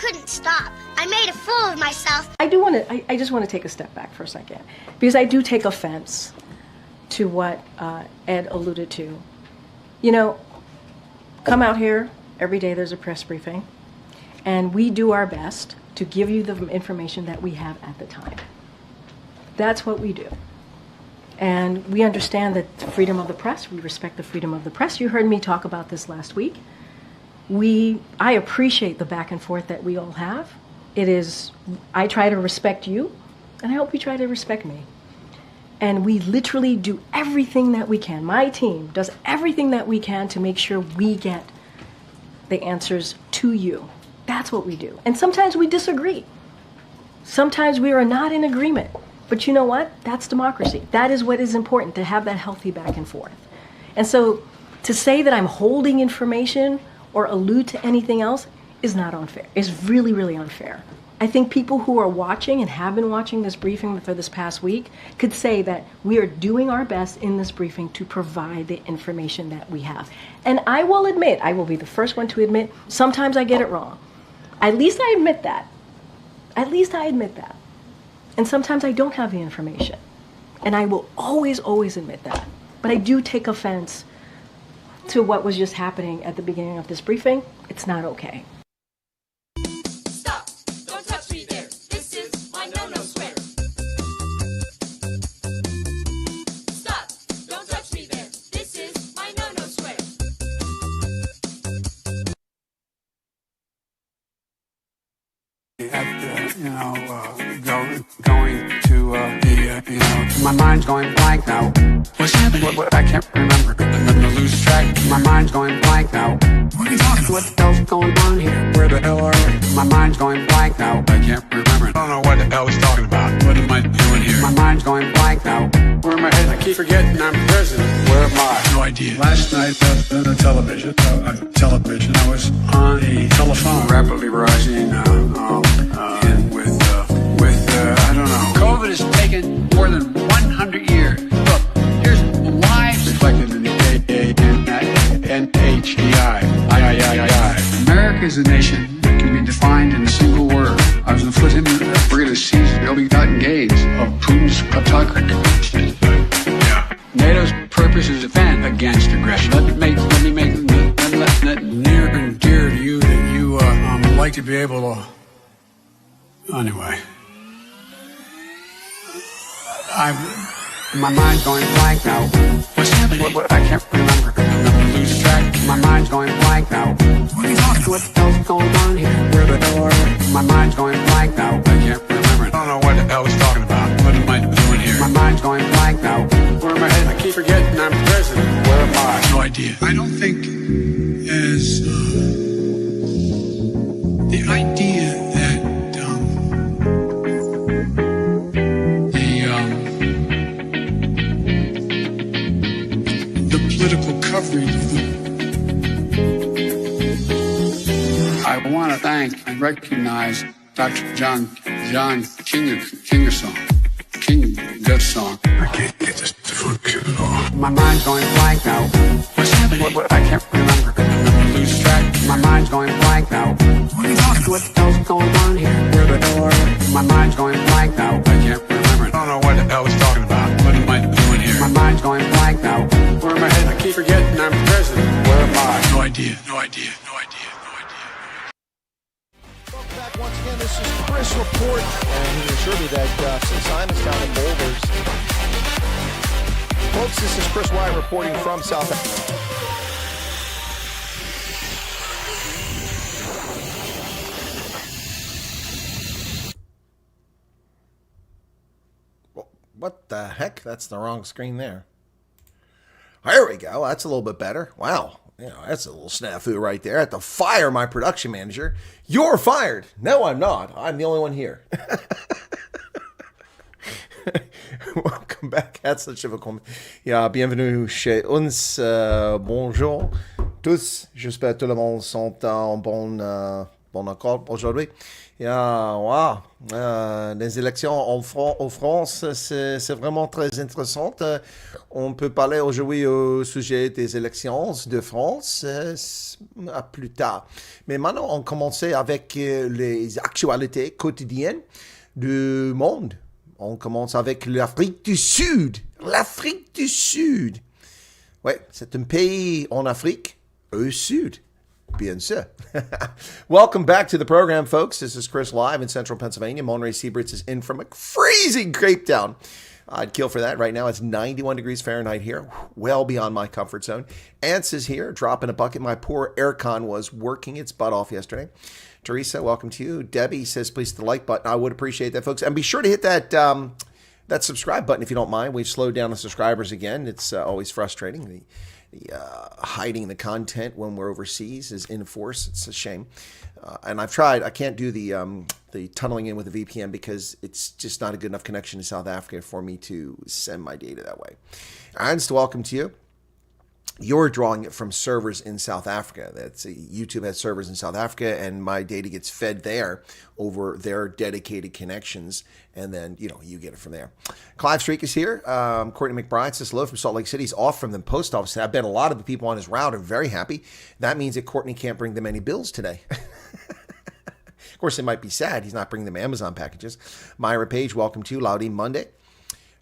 couldn't stop. I made a fool of myself. I just want to take a step back for a second, because I do take offense to what Ed alluded to. You know, come out here, every day there's a press briefing, and we do our best to give you the information that we have at the time. That's what we do. And we understand that the freedom of the press, we respect the freedom of the press. You heard me talk about this last week. I appreciate the back and forth that we all have. I try to respect you, and I hope you try to respect me. And we literally do everything that we can. My team does everything that we can to make sure we get the answers to you. That's what we do. And sometimes we disagree. Sometimes we are not in agreement. But you know what? That's democracy. That is what is important, to have that healthy back and forth. And so to say that I'm holding information or allude to anything else is not unfair. It's really, really unfair. I think people who are watching and have been watching this briefing for this past week could say that we are doing our best in this briefing to provide the information that we have. And I will admit, I will be the first one to admit, sometimes I get it wrong. At least I admit that. At least I admit that. And sometimes I don't have the information. And I will always, always admit that. But I do take offense to what was just happening at the beginning of this briefing. It's not okay. Stop! Don't touch me there. This is my no-no square. Stop! Don't touch me there. This is my no-no square. Going to my mind's going blank now. What's happening? What, I can't remember. I'm gonna lose track. My mind's going blank now. What are you talking about? What the hell's going on here? Where the hell are we? My mind's going blank now. I can't remember. I don't know what the hell he's talking about. What am I doing here? My mind's going blank now. Where am I headed? I keep forgetting I'm president. Where am I? No idea. Last night on the television, I was on a telephone, rapidly rising, and with I don't know. COVID has taken more than 100 years. Look, here's lives reflected in the NHEI. America is a nation that can be defined in a single word. I was inflicting we're going to seize the ill-begotten gains of Putin's kleptocracy. Yeah. NATO's purpose is to defend against aggression. Let me make near and dear to you that you like to be able to. Anyway. My mind's going blank now. What's happening? What, I can't remember. I'm gonna lose track. My mind's going blank now. What are you talking about? What the hell's going on here? Where the hell are we? My mind's going blank now. I can't remember. I don't know what the hell he's talking about. What am I doing here? My mind's going blank now. Where am I headed? I keep forgetting I'm president. Where am I? No idea. I don't think as the idea that political coverage. I want to thank and recognize Dr. John Kingersong. Good song. I can't get this to function at all. My mind's going blank now. What's happening? What, I can't remember. I'm gonna lose track. My mind's going blank now. What are you talking about? What the hell's going on here? Where the hell are we? My mind's going blank now. I can't remember. I don't know what the hell he's talking about. What am I doing here? My mind's going blank now. Where am I headed? I keep forgetting I'm president. Where am I? No idea. Welcome back once again. This is Chris Report, and he assured me that since I'm in town in Boulders, folks, this is Chris Wyatt reporting from South Africa. What the heck? That's the wrong screen there. There we go. That's a little bit better. Wow. That's a little snafu right there. I have to fire my production manager. You're fired. No, I'm not. I'm the only one here. Welcome back. Herzlich willkommen. Ja, bienvenue chez uns. Bonjour tous. J'espère que tout le monde sont en bonne bon accord aujourd'hui. Wow. Les élections en France, c'est vraiment très intéressant. On peut parler aujourd'hui au sujet des élections de France à plus tard. Mais maintenant, on commence avec les actualités quotidiennes du monde. On commence avec l'Afrique du Sud. L'Afrique du Sud. Oui, c'est un pays en Afrique au Sud. Bien sûr. Welcome back to the program, folks. This is Chris live in central Pennsylvania. Monterey Seabritz is in from a freezing Cape Town. I'd kill for that. Right now, it's 91 degrees Fahrenheit here, well beyond my comfort zone. Ants is here, dropping a bucket. My poor aircon was working its butt off yesterday. Teresa, welcome to you. Debbie says, please hit the like button. I would appreciate that, folks. And be sure to hit that that subscribe button if you don't mind. We've slowed down the subscribers again. It's always frustrating. The hiding the content when we're overseas is in force. It's a shame. And I've tried. I can't do the tunneling in with the VPN because it's just not a good enough connection to South Africa for me to send my data that way. Ernst, welcome to you. You're drawing it from servers in South Africa. That's YouTube has servers in South Africa, and my data gets fed there over their dedicated connections, and then you get it from there. Clive Streak is here. Courtney McBride says hello from Salt Lake City. He's off from the post office. I bet a lot of the people on his route are very happy. That means that Courtney can't bring them any bills today. Of course, it might be sad. He's not bringing them Amazon packages. Myra Page, welcome to Loudy Monday.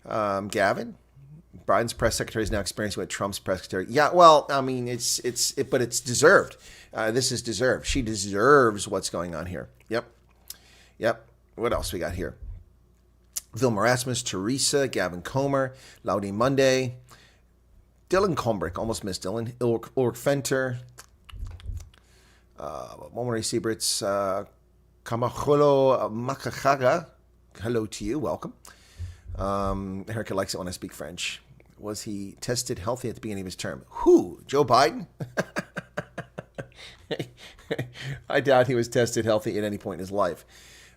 Gavin. Biden's press secretary is now experiencing what Trump's press secretary. Yeah, well, I mean, but it's deserved. This is deserved. She deserves what's going on here. Yep. What else we got here? Vilma Rasmus, Teresa, Gavin Comer, Loudy Monday, Dylan Combrick, almost missed Dylan, Ulrich Fenter, Monterey Seabritz, Kamacholo Makachaga. Hello to you. Welcome. Erica likes it when I speak French. Was he tested healthy at the beginning of his term? Who? Joe Biden? I doubt he was tested healthy at any point in his life.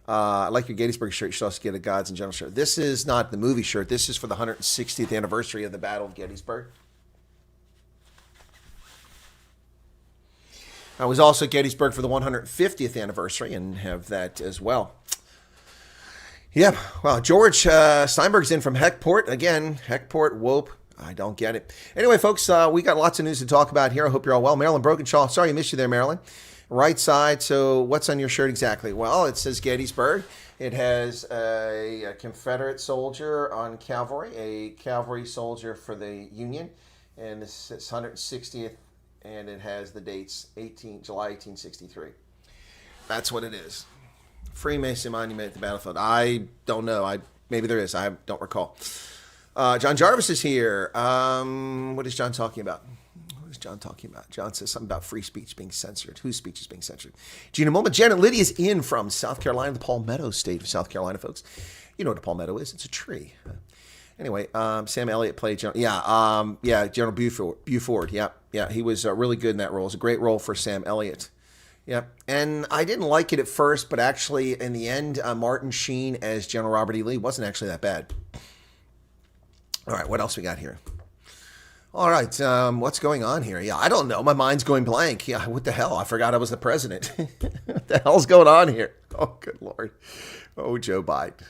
I like your Gettysburg shirt. You should also get a Gods and General shirt. This is not the movie shirt. This is for the 160th anniversary of the Battle of Gettysburg. I was also at Gettysburg for the 150th anniversary and have that as well. Yep. Well, George Steinberg's in from Heckport. Again, Heckport, whoop. I don't get it. Anyway, folks, we got lots of news to talk about here. I hope you're all well. Marilyn Brokenshaw. Sorry I missed you there, Marilyn. Right side. So what's on your shirt exactly? Well, it says Gettysburg. It has a Confederate soldier on cavalry, a cavalry soldier for the Union, and this is 160th, and it has the dates July 1863. That's what it is. Freemason Monument at the battlefield. I don't know. Maybe there is. I don't recall. John Jarvis is here. What is John talking about? John says something about free speech being censored. Whose speech is being censored? Gina Moma. Janet Lydia is in from South Carolina, the Palmetto state of South Carolina, folks. You know what a palmetto is. It's a tree. Anyway, Sam Elliott played General. General Buford. Yeah. He was really good in that role. It was a great role for Sam Elliott. Yeah, and I didn't like it at first, but actually in the end, Martin Sheen as General Robert E. Lee wasn't actually that bad. All right, what else we got here? All right, what's going on here? Yeah, I don't know. My mind's going blank. Yeah, what the hell? I forgot I was the president. What the hell's going on here? Oh, good Lord. Oh, Joe Biden.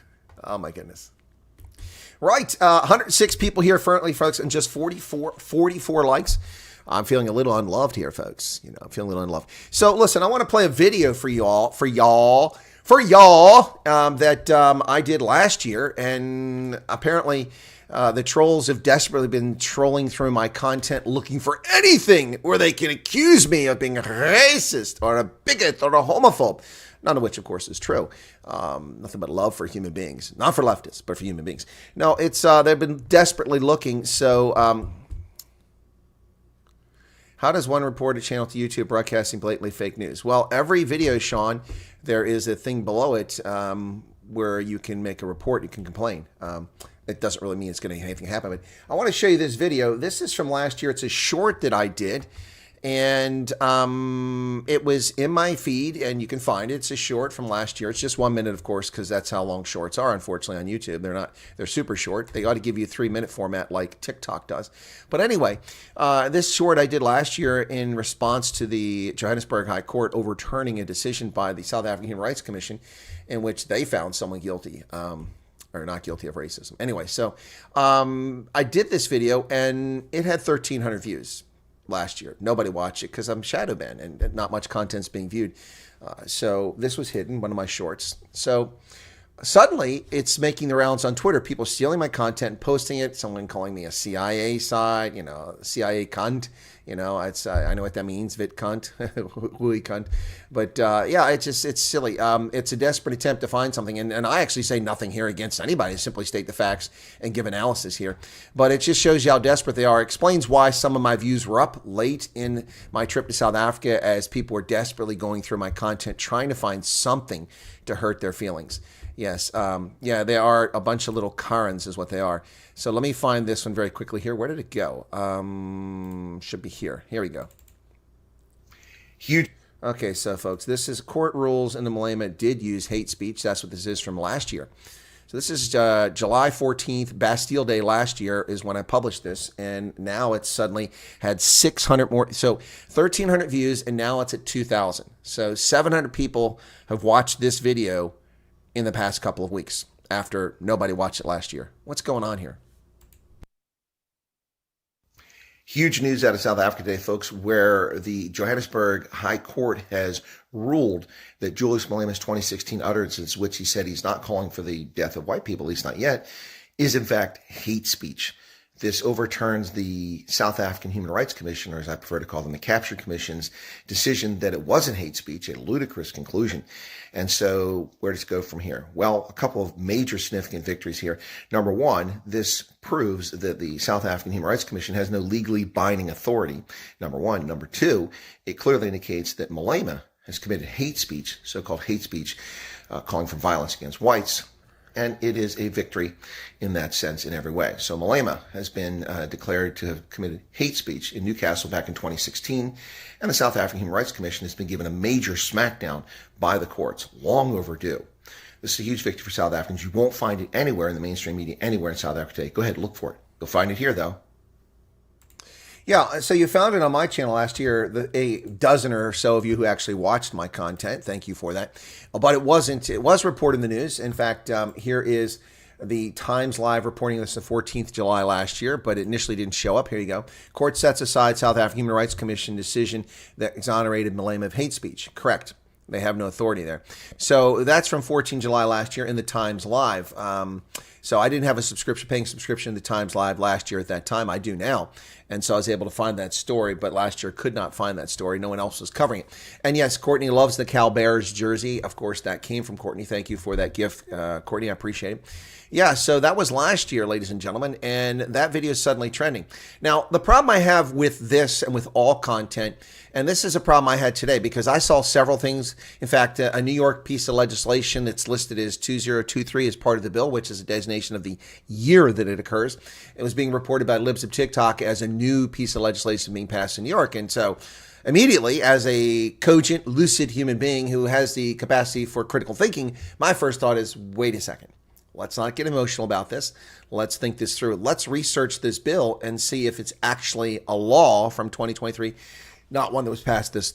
Oh, my goodness. Right, 106 people here currently, folks, and just 44 likes. I'm feeling a little unloved here, folks. I'm feeling a little unloved. So, listen, I want to play a video for y'all that I did last year. And apparently, the trolls have desperately been trolling through my content looking for anything where they can accuse me of being a racist or a bigot or a homophobe. None of which, of course, is true. Nothing but love for human beings. Not for leftists, but for human beings. No, it's they've been desperately looking. So, how does one report a channel to YouTube broadcasting blatantly fake news? Well, every video, Sean, there is a thing below it where you can make a report. You can complain. It doesn't really mean it's going to anything happen. But I want to show you this video. This is from last year. It's a short that I did. And it was in my feed, and you can find it. It's a short from last year. It's just 1 minute, of course, because that's how long shorts are, unfortunately, on YouTube. They're super short. They ought to give you a 3-minute format like TikTok does. But anyway, this short I did last year in response to the Johannesburg High Court overturning a decision by the South African Human Rights Commission in which they found someone guilty. Or not guilty of racism. Anyway, so I did this video, and it had 1,300 views last year. Nobody watched it because I'm shadow banned and not much content's being viewed. So this was hidden, one of my shorts. So suddenly it's making the rounds on Twitter. People stealing my content and posting it. Someone calling me a CIA side, CIA cunt. It's I know what that means, vit cunt, hui cunt. But yeah, it's silly. It's a desperate attempt to find something. And I actually say nothing here against anybody. I simply state the facts and give analysis here. But it just shows you how desperate they are. It explains why some of my views were up late in my trip to South Africa as people were desperately going through my content, trying to find something to hurt their feelings. Yes, yeah, they are a bunch of little Karens is what they are. So let me find this one very quickly here. Where did it go? Should be here. Here we go. Huge. Okay, so folks, this is court rules in the Malema did use hate speech. That's what this is from last year. So this is July 14th, Bastille Day last year is when I published this. And now it's suddenly had 600 more. So 1,300 views, and now it's at 2,000. So 700 people have watched this video in the past couple of weeks after nobody watched it last year. What's going on here? Huge news out of South Africa today, folks, where the Johannesburg High Court has ruled that Julius Malema's 2016 utterances, which he said he's not calling for the death of white people, at least not yet, is in fact hate speech. This overturns the South African Human Rights Commission, or as I prefer to call them, the Capture Commission's decision that it wasn't hate speech, a ludicrous conclusion. And so where does it go from here? Well, a couple of major significant victories here. Number one, this proves that the South African Human Rights Commission has no legally binding authority. Number one. Number two, it clearly indicates that Malema has committed hate speech, so-called hate speech, calling for violence against whites. And it is a victory in that sense in every way. So Malema has been declared to have committed hate speech in Newcastle back in 2016. And the South African Human Rights Commission has been given a major smackdown by the courts, long overdue. This is a huge victory for South Africans. You won't find it anywhere in the mainstream media, anywhere in South Africa today. Go ahead, look for it. You'll find it here, though. Yeah, so you found it on my channel last year, a dozen or so of you who actually watched my content. Thank you for that. But it was reported in the news. In fact, here is the Times Live reporting this the 14th July last year, but it initially didn't show up. Here you go. Court sets aside South African Human Rights Commission decision that exonerated Malema of hate speech. Correct. They have no authority there. So that's from 14 July last year in the Times Live. So I didn't have a paying subscription to the Times Live last year at that time. I do now. And so I was able to find that story, but last year could not find that story. No one else was covering it. And yes, Courtney loves the Cal Bears jersey. Of course, that came from Courtney. Thank you for that gift, Courtney. I appreciate it. Yeah, so that was last year, ladies and gentlemen, and that video is suddenly trending. Now, the problem I have with this and with all content, and this is a problem I had today because I saw several things. In fact, a New York piece of legislation that's listed as 2023 as part of the bill, which is a designation of the year that it occurs. It was being reported by Libs of TikTok as a new piece of legislation being passed in New York. And so immediately, as a cogent, lucid human being who has the capacity for critical thinking, my first thought is, wait a second. Let's not get emotional about this. Let's think this through. Let's research this bill and see if it's actually a law from 2023, not one that was passed this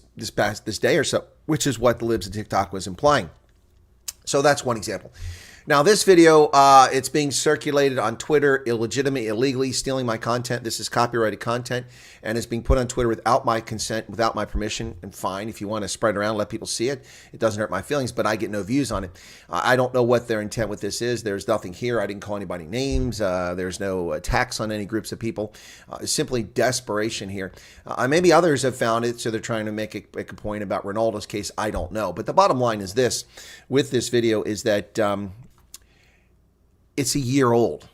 day or so, which is what the Libs of TikTok was implying. So that's one example. Now, this video, it's being circulated on Twitter illegitimately, illegally, stealing my content. This is copyrighted content, and it's being put on Twitter without my consent, without my permission. And fine, if you want to spread it around, let people see it. It doesn't hurt my feelings, but I get no views on it. I don't know what their intent with this is. There's nothing here. I didn't call anybody names. There's no attacks on any groups of people. Simply desperation here. Maybe others have found it, so they're trying to make a point about Renaldo's case. I don't know. But the bottom line is this, with this video, is that it's a year old,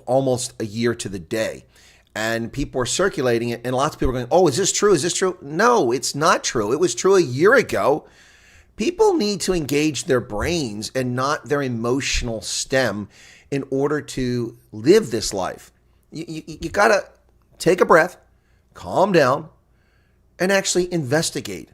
almost a year to the day. And people are circulating it, and lots of people are going, oh, is this true? Is this true? No, it's not true. It was true a year ago. People need to engage their brains and not their emotional stem in order to live this life. You got to take a breath, calm down, and actually investigate.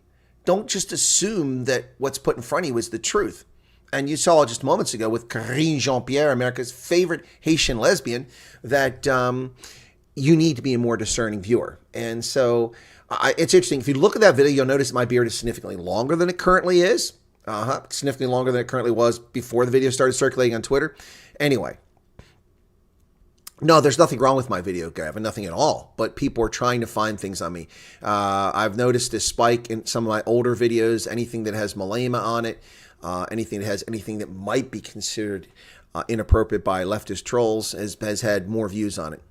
Don't just assume that what's put in front of you is the truth. And you saw just moments ago with Karine Jean-Pierre, America's favorite Haitian lesbian, that you need to be a more discerning viewer. And so it's interesting. If you look at that video, you'll notice my beard is significantly longer than it currently is. Significantly longer than it currently was before the video started circulating on Twitter. Anyway. No, there's nothing wrong with my video, Gavin. Nothing at all. But people are trying to find things on me. I've noticed this spike in some of my older videos. Anything that has Malema on it. Anything that has anything that might be considered inappropriate by leftist trolls has had more views on it.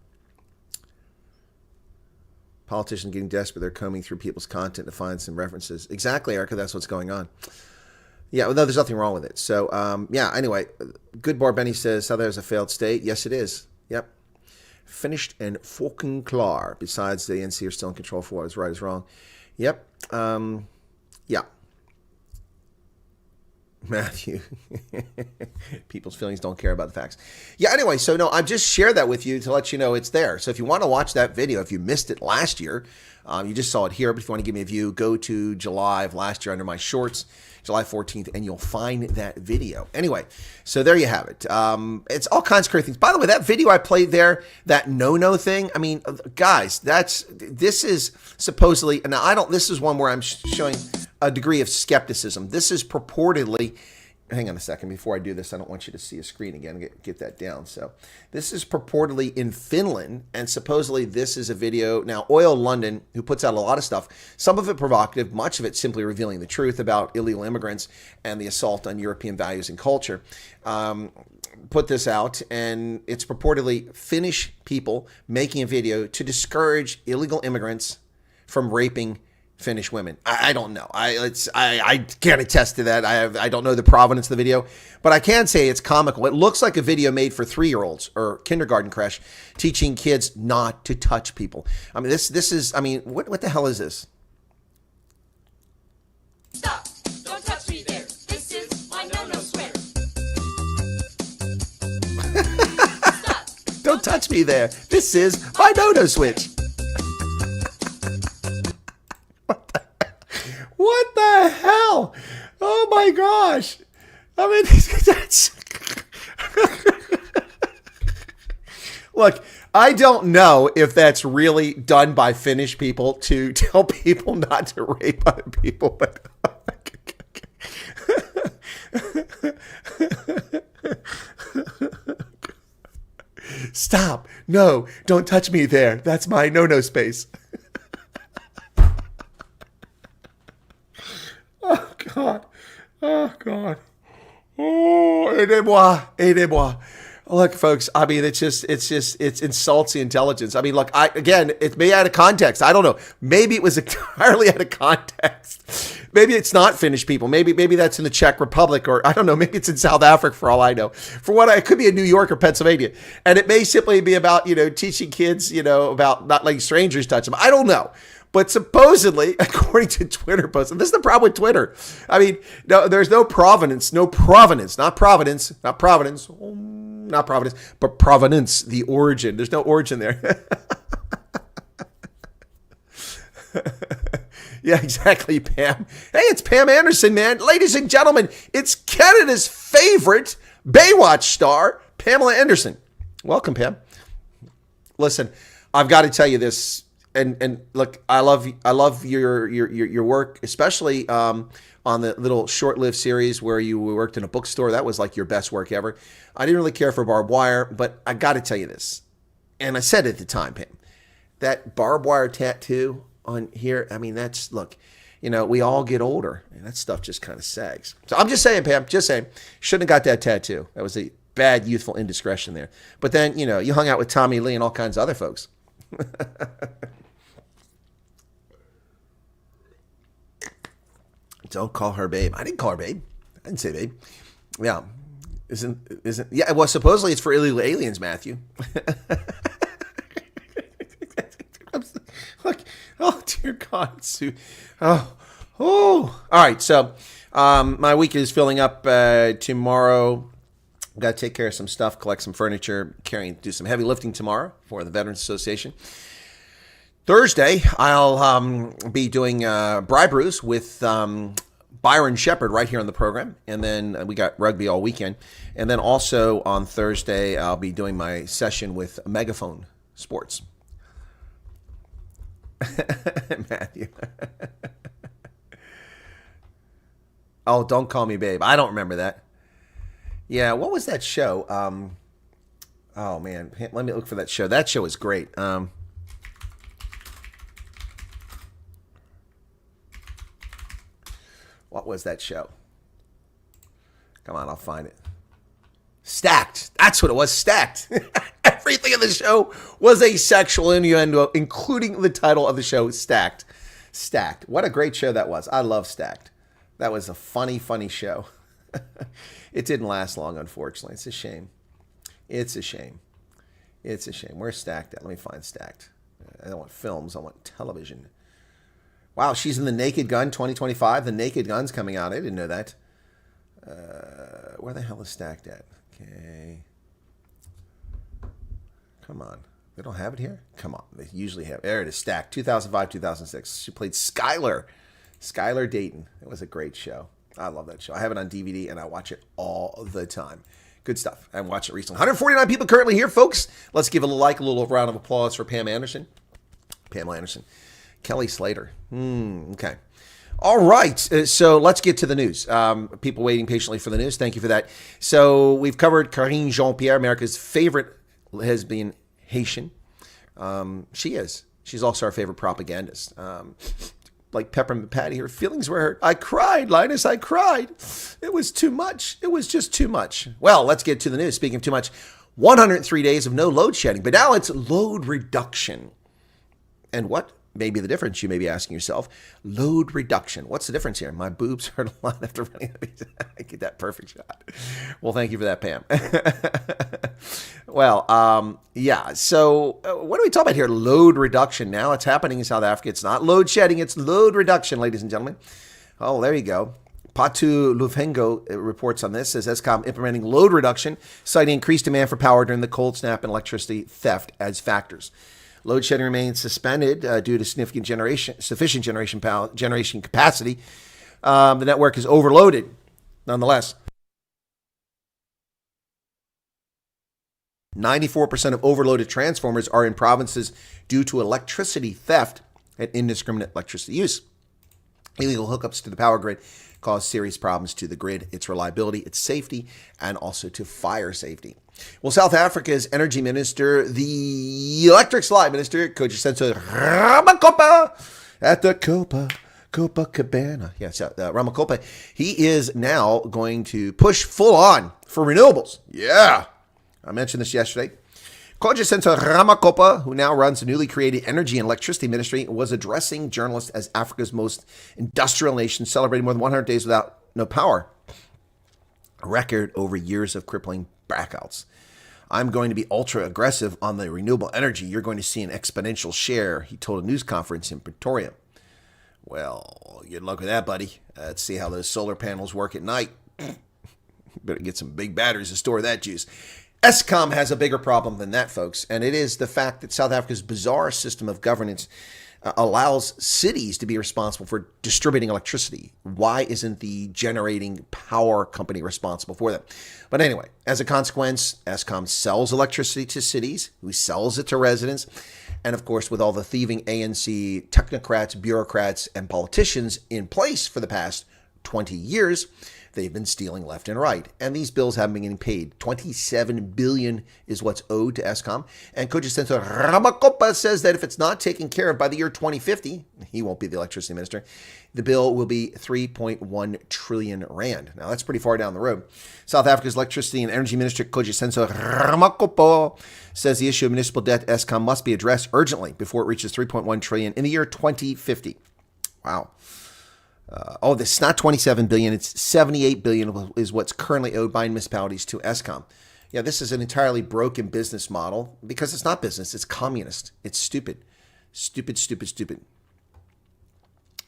Politicians getting desperate. They're combing through people's content to find some references. Exactly, Erica. That's what's going on. Yeah, well, no, there's nothing wrong with it. So, yeah, anyway, Good Bar Benny says, South Africa is a failed state. Yes, it is. Yep. Finished and fucking klar. Besides, the ANC are still in control for what is right is wrong. Yep. Yeah. Matthew. People's feelings don't care about the facts. Yeah, anyway, so no, I've just shared that with you to let you know it's there. So if you want to watch that video, if you missed it last year, you just saw it here, but if you want to give me a view, go to July of last year under my shorts, July 14th, and you'll find that video. Anyway, so there you have it. It's all kinds of crazy things. By the way, that video I played there, that no-no thing, I mean, guys, this is supposedly, now this is one where I'm showing a degree of skepticism. This is purportedly, hang on a second, before I do this, I don't want you to see a screen again, get that down. So this is purportedly in Finland, and supposedly this is a video. Now, Oil London, who puts out a lot of stuff, some of it provocative, much of it simply revealing the truth about illegal immigrants and the assault on European values and culture, put this out, and it's purportedly Finnish people making a video to discourage illegal immigrants from raping Finnish women. I don't know. I can't attest to that. I don't know the provenance of the video, but I can say it's comical. It looks like a video made for 3-year-olds or kindergarten crash teaching kids not to touch people. I mean, this is, I mean, what the hell is this? Stop! Don't touch me there. This is my no-no swear. Stop! Don't touch me there. This is my no-no switch. What the hell? Oh my gosh. I mean, that's... Look, I don't know if that's really done by Finnish people to tell people not to rape other people, but... Stop. No, don't touch me there. That's my no-no space. Oh, God. Oh, God. Oh, aidez-moi. Look, folks, I mean, it insults the intelligence. I mean, look, again, it may out of context. I don't know. Maybe it was entirely out of context. Maybe it's not Finnish people. Maybe that's in the Czech Republic, or I don't know. Maybe it's in South Africa for all I know. It could be in New York or Pennsylvania. And it may simply be about, teaching kids, about not letting strangers touch them. I don't know. But supposedly, according to Twitter posts, and this is the problem with Twitter. I mean, no, there's not provenance, but provenance, the origin. There's no origin there. Yeah, exactly, Pam. Hey, it's Pam Anderson, man. Ladies and gentlemen, it's Canada's favorite Baywatch star, Pamela Anderson. Welcome, Pam. Listen, I've got to tell you this. And look, I love your work, especially on the little short-lived series where you worked in a bookstore. That was like your best work ever. I didn't really care for barbed wire, but I got to tell you this, and I said it at the time, Pam, that barbed wire tattoo on here. I mean, look, we all get older, and that stuff just kind of sags. So I'm just saying, Pam, shouldn't have got that tattoo. That was a bad youthful indiscretion there. But then you hung out with Tommy Lee and all kinds of other folks. Don't call her babe. I didn't call her babe. I didn't say babe. Yeah. Isn't yeah, well, supposedly it's for illegal aliens, Matthew. Look, oh dear God, Sue. Oh. All right, so my week is filling up tomorrow. Got to take care of some stuff, collect some furniture, do some heavy lifting tomorrow for the Veterans Association. Thursday, I'll be doing Bribe Brews with Byron Shepard right here on the program. And then we got rugby all weekend. And then also on Thursday, I'll be doing my session with Megaphone Sports. Matthew. Oh, don't call me babe. I don't remember that. Yeah, what was that show? Oh, man. Let me look for that show. That show is great. What was that show? Come on, I'll find it. Stacked. That's what it was. Stacked. Everything in the show was a sexual innuendo, including the title of the show, Stacked. Stacked. What a great show that was. I love Stacked. That was a funny, funny show. It didn't last long, unfortunately. It's a shame. It's a shame. It's a shame. Where's Stacked at? Let me find Stacked. I don't want films. I want television. Wow, she's in The Naked Gun 2025. The Naked Gun's coming out. I didn't know that. Where the hell is Stacked at? Okay. Come on. They don't have it here? Come on. They usually have it. There it is. Stacked. 2005, 2006. She played Skylar. Skylar Dayton. It was a great show. I love that show. I have it on DVD, and I watch it all the time. Good stuff. I watched it recently. 149 people currently here, folks. Let's give a little round of applause for Pam Anderson. Pamela Anderson. Kelly Slater. Okay. All right. So let's get to the news. People waiting patiently for the news. Thank you for that. So we've covered Karine Jean-Pierre, America's favorite lesbian Haitian. She is. She's also our favorite propagandist. Like Peppermint Patty, her feelings were hurt. I cried, Linus. I cried. It was too much. It was just too much. Well, let's get to the news. Speaking of too much, 103 days of no load shedding, but now it's load reduction. And what may be the difference, you may be asking yourself? Load reduction. What's the difference here? My boobs hurt a lot after running. I get that perfect shot. Well, thank you for that, Pam. Well, yeah. So what are we talking about here? Load reduction. Now it's happening in South Africa. It's not load shedding. It's load reduction, ladies and gentlemen. Oh, there you go. Patu Lufengo reports on this, says Eskom implementing load reduction, citing increased demand for power during the cold snap and electricity theft as factors. Load shedding remains suspended due to sufficient generation capacity. The network is overloaded, nonetheless. 94% of overloaded transformers are in provinces due to electricity theft and indiscriminate electricity use. Illegal hookups to the power grid cause serious problems to the grid, its reliability, its safety, and also to fire safety. Well, South Africa's energy minister, the electric slide minister, Cogent Ramakopa, at the Copacabana. Yes, Ramakopa. He is now going to push full on for renewables. Yeah. I mentioned this yesterday. Cogent Ramakopa, who now runs the newly created Energy and Electricity Ministry, was addressing journalists as Africa's most industrial nation, celebrating more than 100 days without no power. A record over years of crippling blackouts. I'm going to be ultra aggressive on the renewable energy. You're going to see an exponential share, he told a news conference in Pretoria. Well, good luck with that, buddy. Let's see how those solar panels work at night. Better get some big batteries to store that juice. Eskom has a bigger problem than that, folks, and it is the fact that South Africa's bizarre system of governance allows cities to be responsible for distributing electricity. Why isn't the generating power company responsible for that? But anyway, as a consequence, Eskom sells electricity to cities, who sells it to residents, and of course, with all the thieving ANC technocrats, bureaucrats, and politicians in place for the past 20 years, they've been stealing left and right, and these bills haven't been getting paid. 27 billion is what's owed to Eskom, and Cogent Ramakopa says that if it's not taken care of by the year 2050, he won't be the electricity minister, the bill will be 3.1 trillion rand. Now, that's pretty far down the road. South Africa's electricity and energy minister, Cogent Ramakopa, says the issue of municipal debt to Eskom must be addressed urgently before it reaches 3.1 trillion in the year 2050. Wow. This is not 27 billion. It's 78 billion is what's currently owed by municipalities to Eskom. Yeah, this is an entirely broken business model because it's not business. It's communist. It's stupid. Stupid, stupid, stupid.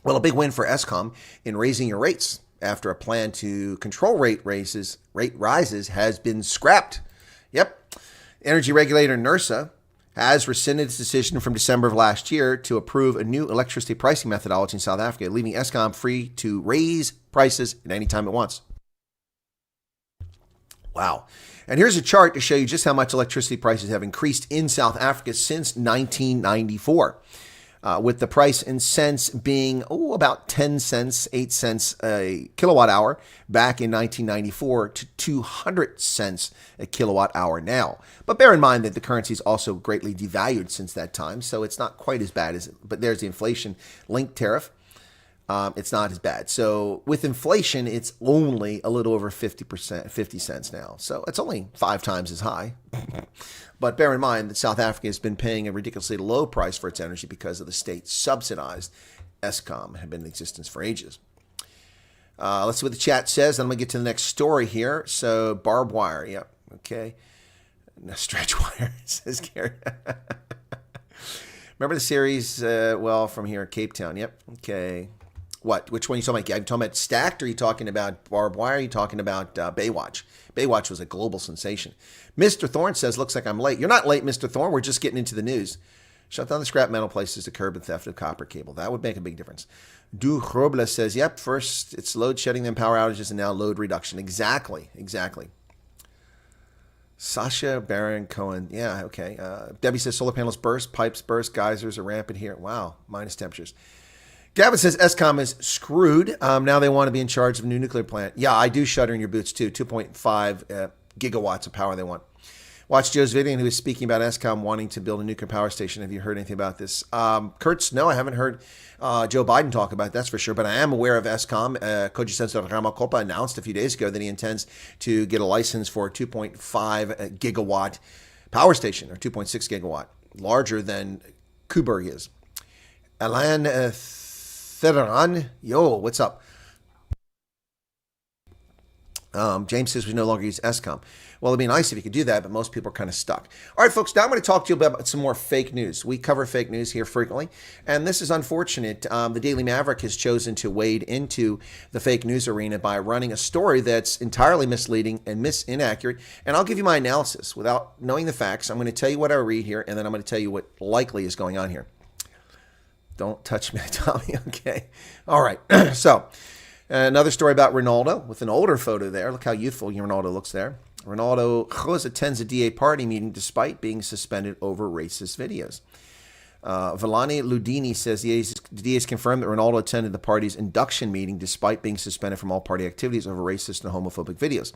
Well, a big win for Eskom in raising your rates after a plan to control rate rises has been scrapped. Yep. Energy regulator NERSA has rescinded its decision from December of last year to approve a new electricity pricing methodology in South Africa, leaving Eskom free to raise prices at any time it wants. Wow. And here's a chart to show you just how much electricity prices have increased in South Africa since 1994. With the price in cents being, about 10 cents, 8 cents a kilowatt hour back in 1994 to 200 cents a kilowatt hour now. But bear in mind that the currency is also greatly devalued since that time, so it's not quite as bad but there's the inflation-linked tariff. It's not as bad. So with inflation, it's only a little over 50 cents now. So it's only 5 times as high. But bear in mind that South Africa has been paying a ridiculously low price for its energy because of the state-subsidized Eskom have been in existence for ages. Let's see what the chat says. Then I'm going to get to the next story here. So barbed wire. Yep. Okay. No, stretch wire, says Gary. Remember the series, from here, Cape Town. Yep. Okay. What? Which one are you talking about? Are you talking about Stacked, or are you talking about barbed wire? Are you talking about Baywatch? Baywatch was a global sensation. Mr. Thorne says, looks like I'm late. You're not late, Mr. Thorne. We're just getting into the news. Shut down the scrap metal places to curb the theft of copper cable. That would make a big difference. Du Robles says, yep, first it's load shedding, then power outages, and now load reduction. Exactly. Sasha Baron Cohen. Yeah, okay. Debbie says, solar panels burst, pipes burst, geysers are rampant here. Wow, minus temperatures. Gavin says Eskom is screwed. Now they want to be in charge of a new nuclear plant. Yeah, I do shudder in your boots too. 2.5 gigawatts of power they want. Watch Joe's video, and he was speaking about Eskom wanting to build a nuclear power station. Have you heard anything about this? Kurtz, no, I haven't heard Joe Biden talk about it, that's for sure. But I am aware of Eskom. Cogent Ramakopa announced a few days ago that he intends to get a license for a 2.5 gigawatt power station, or 2.6 gigawatt, larger than Kuberg is. Alan Theron, yo, what's up? James says we no longer use Eskom. Well, it'd be nice if you could do that, but most people are kind of stuck. All right, folks, now I'm going to talk to you about some more fake news. We cover fake news here frequently, and this is unfortunate. The Daily Maverick has chosen to wade into the fake news arena by running a story that's entirely misleading and inaccurate, and I'll give you my analysis. Without knowing the facts, I'm going to tell you what I read here, and then I'm going to tell you what likely is going on here. Don't touch me, Tommy. Okay. All right. So, another story about Renaldo with an older photo there. Look how youthful Renaldo looks there. Renaldo attends a DA party meeting despite being suspended over racist videos. Villani Ludini says the DA has confirmed that Renaldo attended the party's induction meeting despite being suspended from all party activities over racist and homophobic videos.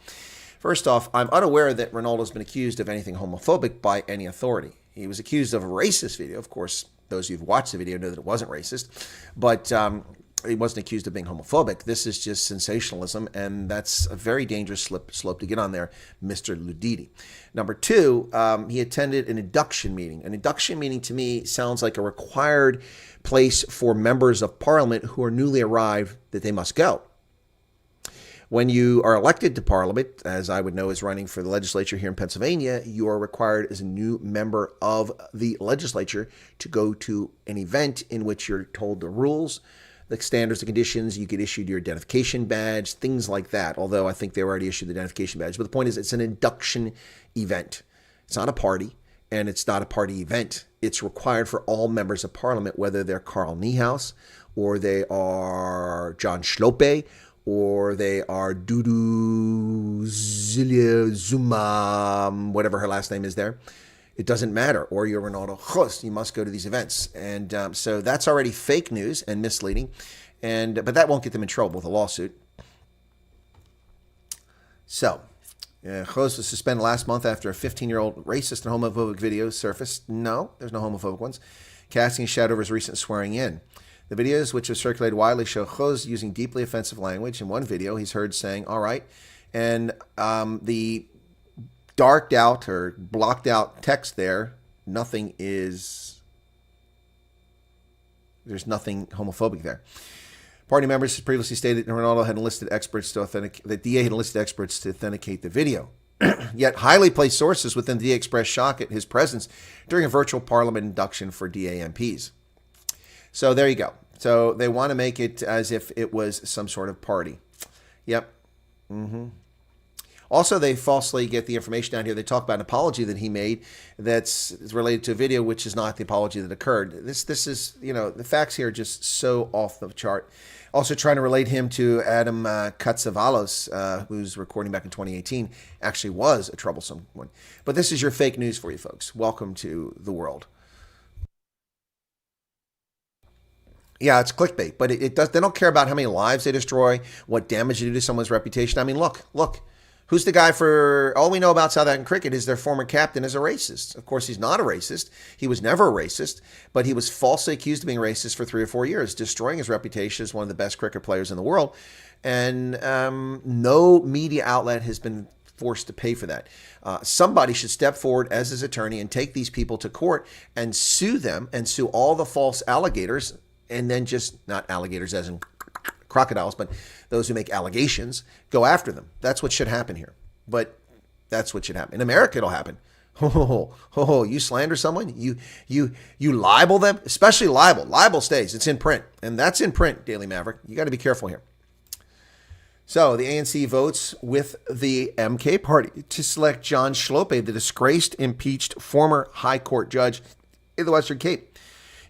First off, I'm unaware that Renaldo's been accused of anything homophobic by any authority. He was accused of a racist video. Of course, those of you who've watched the video know that it wasn't racist, but he wasn't accused of being homophobic. This is just sensationalism, and that's a very dangerous slope to get on there, Mr. Ludidi. Number two, he attended an induction meeting. An induction meeting to me sounds like a required place for members of parliament who are newly arrived that they must go. When you are elected to parliament, as I would know is running for the legislature here in Pennsylvania, you are required as a new member of the legislature to go to an event in which you're told the rules, the standards, the conditions. You get issued your identification badge, things like that, although I think they already issued the identification badge. But the point is, it's an induction event. It's not a party, and it's not a party event. It's required for all members of parliament, whether they're Carl Niehaus, or they are John Hlophe, or they are Dudu Zilia Zuma, whatever her last name is there. It doesn't matter. Or you're Renaldo Hlophe. You must go to these events. And so that's already fake news and misleading. But that won't get them in trouble with a lawsuit. So, Hlophe was suspended last month after a 15-year-old racist and homophobic video surfaced. No, there's no homophobic ones. Casting a shadow over his recent swearing in. The videos, which have circulated widely, show Hlophe using deeply offensive language. In one video, he's heard saying, all right. And the darked out or blocked out text there, there's nothing homophobic there. Party members previously stated that Renaldo had enlisted experts to the DA had enlisted experts to authenticate the video. Yet highly placed sources within the DA expressed shock at his presence during a virtual parliament induction for DA MPs. So there you go. So they want to make it as if it was some sort of party. Yep. Also, they falsely get the information down here. They talk about an apology that he made that's related to a video, which is not the apology that occurred. This is, the facts here are just so off the chart. Also trying to relate him to Adam Katsavalos, whose recording back in 2018 actually was a troublesome one. But this is your fake news for you folks. Welcome to the world. Yeah, it's clickbait, but it does. They don't care about how many lives they destroy, what damage they do to someone's reputation. I mean, look. Who's the guy for, all we know about South African cricket is their former captain is a racist. Of course, he's not a racist. He was never a racist, but he was falsely accused of being racist for 3 or 4 years, destroying his reputation as one of the best cricket players in the world. And no media outlet has been forced to pay for that. Somebody should step forward as his attorney and take these people to court and sue them and sue all the false alligators, and then just, not alligators as in crocodiles, but those who make allegations, go after them. That's what should happen here. But that's what should happen. In America, it'll happen. You slander someone, you libel them, especially libel. Libel stays. It's in print. And that's in print, Daily Maverick. You got to be careful here. So the ANC votes with the MK party to select John Hlophe, the disgraced, impeached former High Court judge in the Western Cape.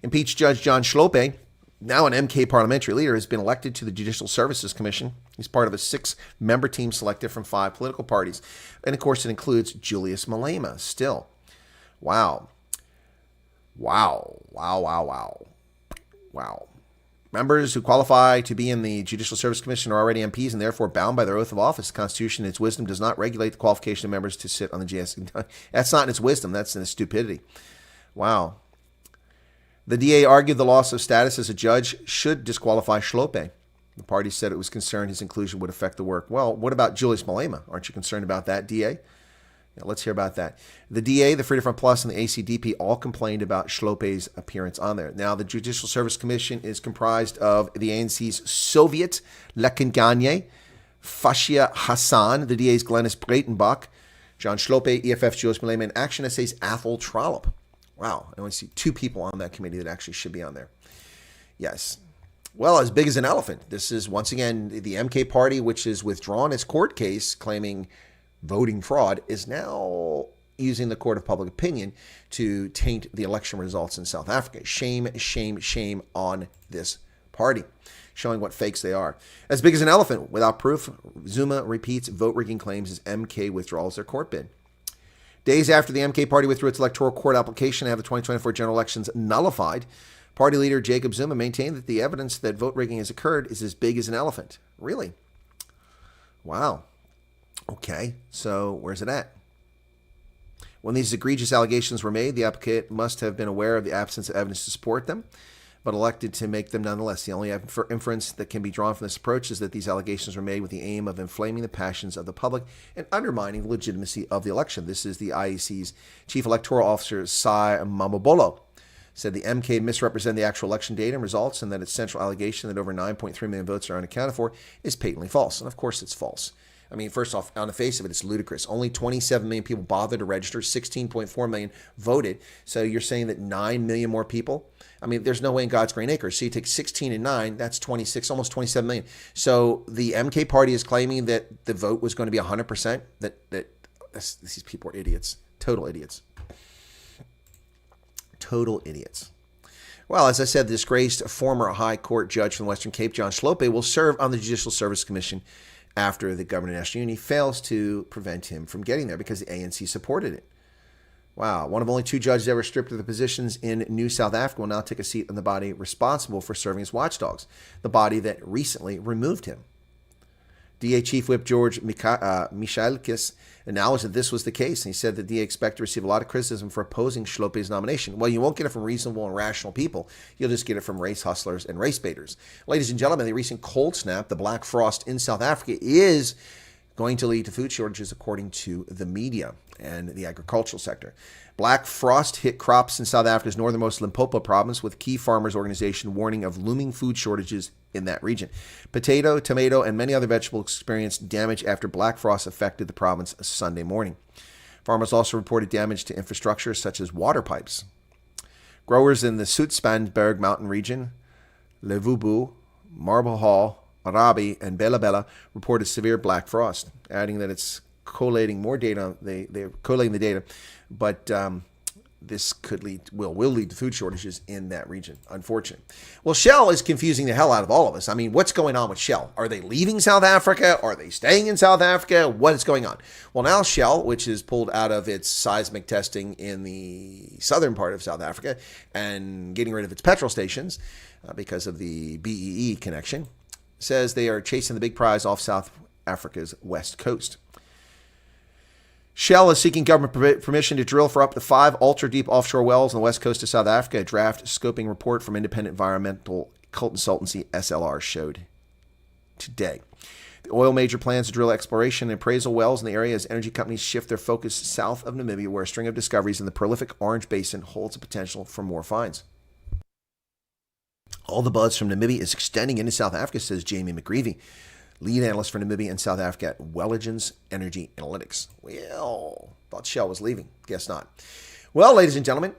Impeached Judge John Hlophe, now an MK parliamentary leader, has been elected to the Judicial Services Commission. He's part of a 6-member team selected from 5 political parties. And, of course, it includes Julius Malema still. Wow. Members who qualify to be in the Judicial Service Commission are already MPs and therefore bound by their oath of office. The Constitution, in its wisdom, does not regulate the qualification of members to sit on the JS. That's not in its wisdom. That's in its stupidity. Wow. The DA argued the loss of status as a judge should disqualify Hlophe. The party said it was concerned his inclusion would affect the work. Well, what about Julius Malema? Aren't you concerned about that, DA? Yeah, let's hear about that. The DA, the Freedom Front Plus, and the ACDP all complained about Hlophe's appearance on there. Now, the Judicial Service Commission is comprised of the ANC's Soviet Lekenganye, Fashia Hassan, the DA's Glennis Breitenbach, John Hlophe, EFF's Julius Malema, and Action SA's Athol Trollop. Wow, I only see 2 people on that committee that actually should be on there. Yes. Well, as big as an elephant. This is, once again, the MK party, which has withdrawn its court case claiming voting fraud, is now using the court of public opinion to taint the election results in South Africa. Shame, shame, shame on this party, showing what fakes they are. As big as an elephant, without proof, Zuma repeats vote rigging claims as MK withdraws their court bid. Days after the MK party withdrew its electoral court application to have the 2024 general elections nullified, party leader Jacob Zuma maintained that the evidence that vote rigging has occurred is as big as an elephant. Really? Wow. Okay, so where's it at? When these egregious allegations were made, the applicant must have been aware of the absence of evidence to support them, but elected to make them nonetheless. The only inference that can be drawn from this approach is that these allegations were made with the aim of inflaming the passions of the public and undermining the legitimacy of the election. This is the IEC's Chief Electoral Officer, Sai Mamabolo, said the MK misrepresented the actual election data and results, and that its central allegation that over 9.3 million votes are unaccounted for is patently false. And of course it's false. I mean, first off, on the face of it, it's ludicrous. Only 27 million people bothered to register. 16.4 million voted. So you're saying that 9 million more people? I mean, there's no way in God's green acres. So you take 16 and 9, that's 26, almost 27 million. So the MK party is claiming that the vote was going to be 100%. These people are idiots. Total idiots. Total idiots. Well, as I said, the disgraced former High Court judge from the Western Cape, John Hlophe, will serve on the Judicial Service Commission after the Governor of National Unity fails to prevent him from getting there because the ANC supported it. Wow, one of only 2 judges ever stripped of the positions in New South Africa will now take a seat on the body responsible for serving as watchdogs, the body that recently removed him. DA Chief Whip George Michaelkis acknowledged that this was the case, and he said that DA expect to receive a lot of criticism for opposing Hlophe's nomination. Well, you won't get it from reasonable and rational people. You'll just get it from race hustlers and race baiters. Ladies and gentlemen, the recent cold snap, the black frost in South Africa, is going to lead to food shortages according to the media and the agricultural sector. Black frost hit crops in South Africa's northernmost Limpopo province, with key farmers organization warning of looming food shortages in that region. Potato, tomato, and many other vegetables experienced damage after black frost affected the province Sunday morning. Farmers also reported damage to infrastructure such as water pipes. Growers in the Soetspandberg mountain region, Levubu, Marble Hall, Arabi, and Bela Bela reported severe black frost, adding that it's collating more data. They're collating the data, but this will lead to food shortages in that region, unfortunately. Well, Shell is confusing the hell out of all of us. I mean, what's going on with Shell? Are they leaving South Africa? Are they staying in South Africa? What is going on? Well, now Shell, which is pulled out of its seismic testing in the southern part of South Africa and getting rid of its petrol stations because of the BEE connection, says they are chasing the big prize off South Africa's west coast. Shell is seeking government permission to drill for up to 5 ultra-deep offshore wells on the west coast of South Africa. A draft scoping report from independent environmental consultancy SLR showed today. The oil major plans to drill exploration and appraisal wells in the area as energy companies shift their focus south of Namibia, where a string of discoveries in the prolific Orange Basin holds the potential for more finds. All the buzz from Namibia is extending into South Africa, says Jamie McGreevy, lead analyst for Namibia and South Africa at Welligans Energy Analytics. Well, thought Shell was leaving. Guess not. Well, ladies and gentlemen,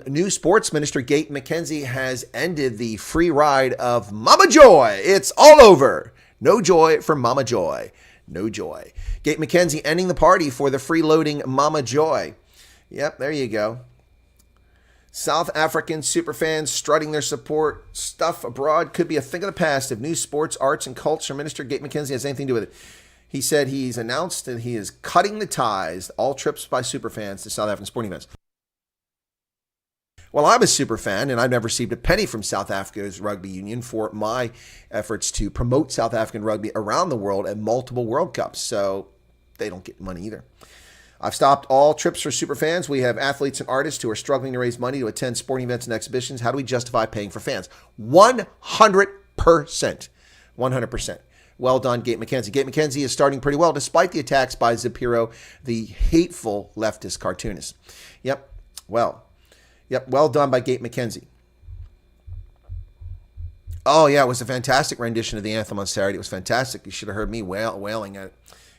new sports minister Gate McKenzie has ended the free ride of Mama Joy. It's all over. No joy for Mama Joy. No joy. Gate McKenzie ending the party for the freeloading Mama Joy. Yep, there you go. South African superfans strutting their support stuff abroad could be a thing of the past if new sports, arts, and culture minister Gate McKenzie has anything to do with it. He said he's announced that he is cutting the ties, all trips by superfans to South African sporting events. Well, I'm a superfan, and I've never received a penny from South Africa's rugby union for my efforts to promote South African rugby around the world at multiple World Cups, so they don't get money either. I've stopped all trips for superfans. We have athletes and artists who are struggling to raise money to attend sporting events and exhibitions. How do we justify paying for fans? 100%. 100%. Well done, Gate McKenzie. Gate McKenzie is starting pretty well, despite the attacks by Zapiro, the hateful leftist cartoonist. Well done by Gate McKenzie. Oh, yeah, it was a fantastic rendition of the anthem on Saturday. It was fantastic. You should have heard me wailing at it.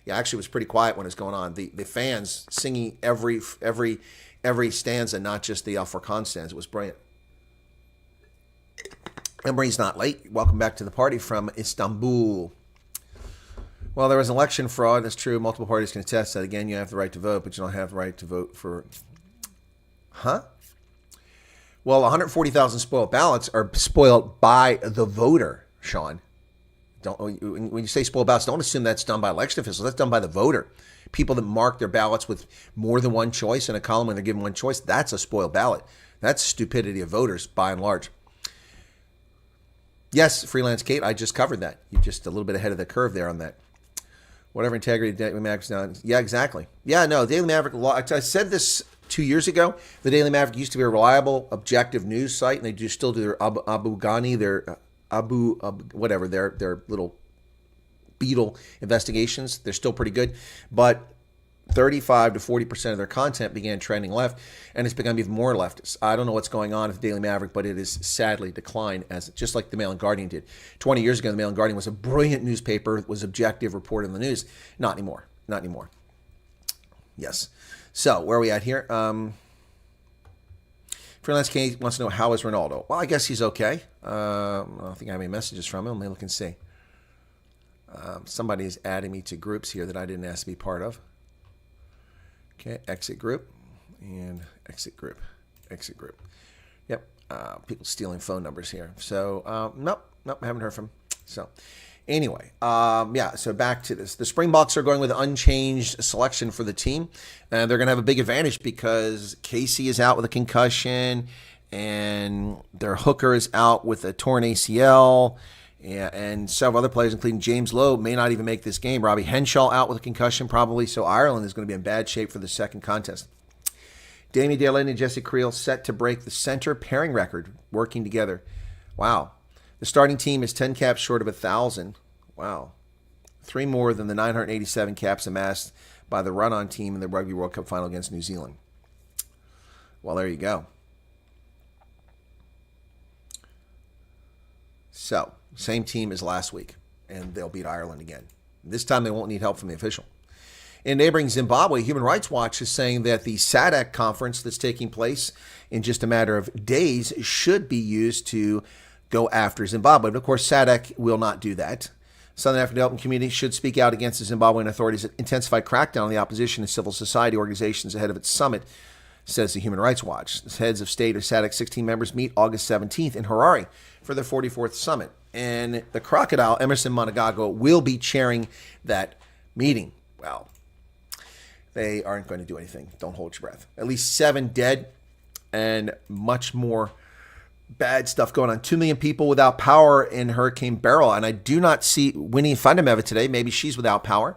Yeah, actually, it was pretty quiet when it was going on. The fans singing every stanza, not just the Afrikaans stanza. It was brilliant. Emery's not late. Welcome back to the party from Istanbul. Well, there was election fraud. That's true. Multiple parties can attest that. Again, you have the right to vote, but you don't have the right to vote for... Huh? Well, 140,000 spoiled ballots are spoiled by the voter, Sean. When you say spoiled ballots, don't assume that's done by election officials. That's done by the voter. People that mark their ballots with more than one choice in a column when they're given one choice, that's a spoiled ballot. That's stupidity of voters, by and large. Yes, Freelance Kate, I just covered that. You're just a little bit ahead of the curve there on that. Whatever integrity Daily Mavericks now. Yeah, exactly. Yeah, no, Daily Maverick. I said this 2 years ago. The Daily Maverick used to be a reliable, objective news site, and they still do their Abu Ghani, their whatever, their little beetle investigations. They're still pretty good, but 35 to 40% of their content began trending left, and it's become even more leftist. I don't know what's going on with the Daily Maverick, but it is sadly declined, as just like the Mail and Guardian did. 20 years ago, the Mail and Guardian was a brilliant newspaper, was objective, reported in the news. Not anymore. Not anymore. Yes. So, where are we at here? Freelance Kate wants to know, how is Renaldo? Well, I guess he's okay. I don't think I have any messages from him. Let me look and see. Somebody is adding me to groups here that I didn't ask to be part of. Okay, exit group and exit group. Exit group. Yep, people stealing phone numbers here. So, nope, I haven't heard from him. So, anyway, so back to this. The Springboks are going with unchanged selection for the team. And they're going to have a big advantage because Casey is out with a concussion and their hooker is out with a torn ACL. And several other players, including James Lowe, may not even make this game. Robbie Henshaw out with a concussion probably. So Ireland is going to be in bad shape for the second contest. Damien Delaine and Jesse Creel set to break the center pairing record working together. Wow. The starting team is 10 caps short of 1,000. Wow. 3 more than the 987 caps amassed by the run-on team in the Rugby World Cup final against New Zealand. Well, there you go. So, same team as last week, and they'll beat Ireland again. This time they won't need help from the official. In neighboring Zimbabwe, Human Rights Watch is saying that the SADC conference that's taking place in just a matter of days should be used to go after Zimbabwe. But of course, SADC will not do that. Southern African development community should speak out against the Zimbabwean authorities' intensified crackdown on the opposition and civil society organizations ahead of its summit, says the Human Rights Watch. The heads of state of SADC 16 members meet August 17th in Harare for their 44th summit. And the crocodile, Emerson Mnangagwa, will be chairing that meeting. Well, they aren't going to do anything. Don't hold your breath. At least 7 dead and much more bad stuff going on. 2 million people without power in Hurricane Beryl. And I do not see Winnie Fundameva today. Maybe she's without power.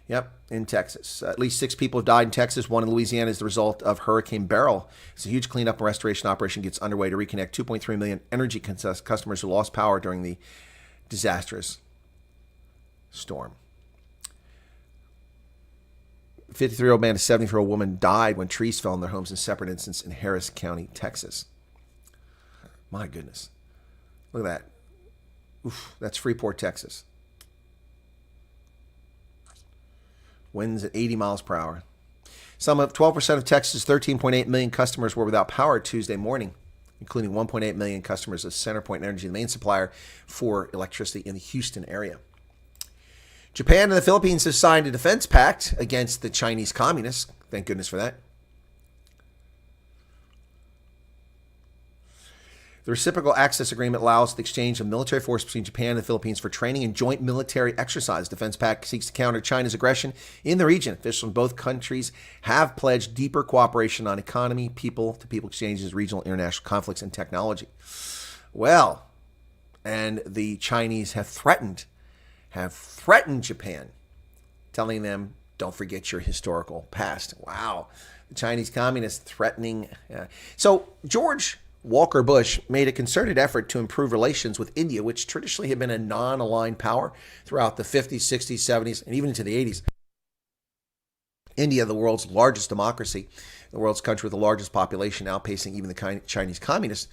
Yep, in Texas. At least 6 people have died in Texas. 1 in Louisiana as the result of Hurricane Beryl. It's a huge cleanup and restoration operation gets underway to reconnect 2.3 million energy customers who lost power during the disastrous storm. 53-year-old man and a 70-year-old woman died when trees fell in their homes in separate incidents in Harris County, Texas. My goodness. Look at that. Oof, that's Freeport, Texas. Winds at 80 miles per hour. Some of 12% of Texas' 13.8 million customers were without power Tuesday morning, including 1.8 million customers of CenterPoint Energy, the main supplier for electricity in the Houston area. Japan and the Philippines have signed a defense pact against the Chinese communists. Thank goodness for that. The reciprocal access agreement allows the exchange of military force between Japan and the Philippines for training and joint military exercise. The defense pact seeks to counter China's aggression in the region. Officials in both countries have pledged deeper cooperation on economy, people-to-people exchanges, regional international conflicts, and technology. Well, and the Chinese have threatened Japan, telling them, don't forget your historical past. Wow. The Chinese communists threatening. So George Walker Bush made a concerted effort to improve relations with India, which traditionally had been a non-aligned power throughout the 50s, 60s, 70s, and even into the 80s. India, the world's largest democracy, the world's country with the largest population, outpacing even the Chinese communists,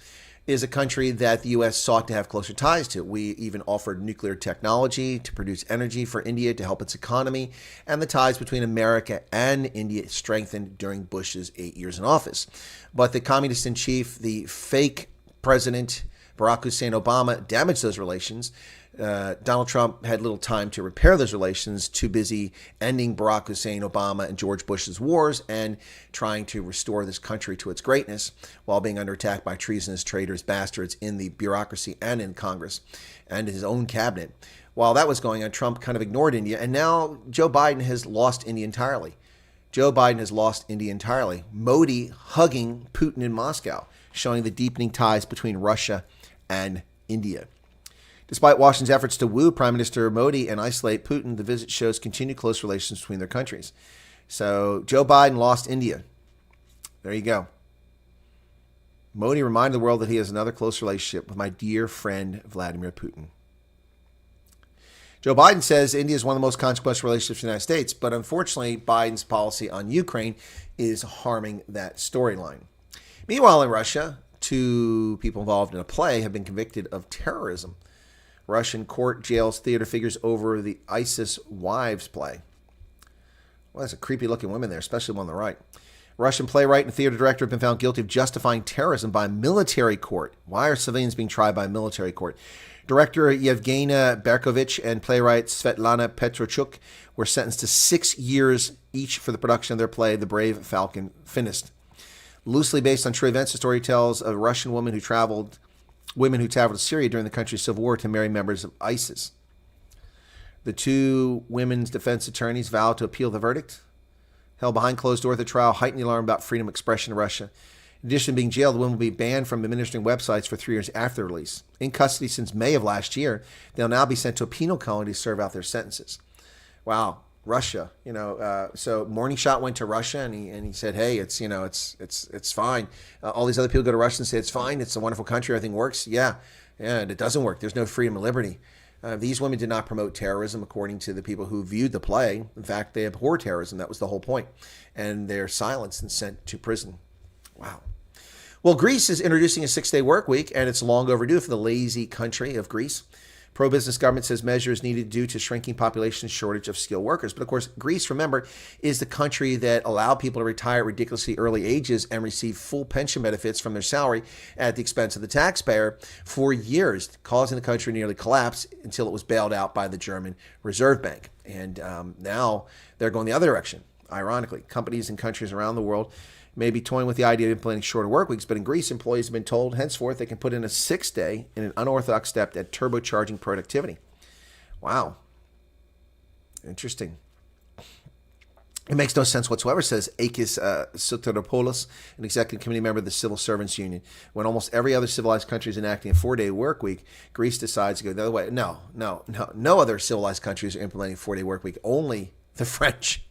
is a country that the U.S. sought to have closer ties to. We even offered nuclear technology to produce energy for India to help its economy, and the ties between America and India strengthened during Bush's 8 years in office. But the communist in chief, the fake president, Barack Hussein Obama, damaged those relations. Donald Trump had little time to repair those relations, too busy ending Barack Hussein Obama and George Bush's wars and trying to restore this country to its greatness while being under attack by treasonous traitors, bastards in the bureaucracy and in Congress and his own cabinet. While that was going on, Trump kind of ignored India, and now Joe Biden has lost India entirely. Modi hugging Putin in Moscow, showing the deepening ties between Russia and India. Despite Washington's efforts to woo Prime Minister Modi and isolate Putin, the visit shows continued close relations between their countries. So Joe Biden lost India. There you go. Modi reminded the world that he has another close relationship with my dear friend Vladimir Putin. Joe Biden says India is one of the most consequential relationships in the United States, but unfortunately, Biden's policy on Ukraine is harming that storyline. Meanwhile, in Russia, 2 people involved in a play have been convicted of terrorism. Russian court jails theater figures over the ISIS Wives play. Well, there's a creepy looking women there, especially one on the right. Russian playwright and theater director have been found guilty of justifying terrorism by a military court. Why are civilians being tried by a military court? Director Yevgenia Berkovich and playwright Svetlana Petrochuk were sentenced to 6 years each for the production of their play, The Brave Falcon Finished. Loosely based on true events, the story tells of Russian women who traveled to Syria during the country's civil war to marry members of ISIS. The 2 women's defense attorneys vowed to appeal the verdict. Held behind closed doors, the trial heightened the alarm about freedom of expression in Russia. In addition to being jailed, the women will be banned from administering websites for 3 years after their release. In custody since May of last year, they'll now be sent to a penal colony to serve out their sentences. Wow, Russia. So Morning Shot went to Russia and he said, hey, it's fine. All these other people go to Russia and say it's fine. It's a wonderful country. Everything works. Yeah, and it doesn't work. There's no freedom and liberty. These women did not promote terrorism, according to the people who viewed the play. In fact, they abhor terrorism. That was the whole point. And they're silenced and sent to prison. Wow. Well, Greece is introducing a 6-day work week, and it's long overdue for the lazy country of Greece. Pro-business government says measures needed due to shrinking population shortage of skilled workers. But of course, Greece, remember, is the country that allowed people to retire at ridiculously early ages and receive full pension benefits from their salary at the expense of the taxpayer for years, causing the country nearly collapse until it was bailed out by the German Reserve Bank. And now they're going the other direction. Ironically, companies in countries around the world may be toying with the idea of implementing shorter work weeks, but in Greece, employees have been told henceforth they can put in a 6th day in an unorthodox step at turbocharging productivity. Wow. Interesting. It makes no sense whatsoever, says Akis Soteropoulos, an executive committee member of the Civil Servants Union. When almost every other civilized country is enacting a 4-day work week, Greece decides to go the other way. No other civilized countries are implementing a 4-day work week. Only the French,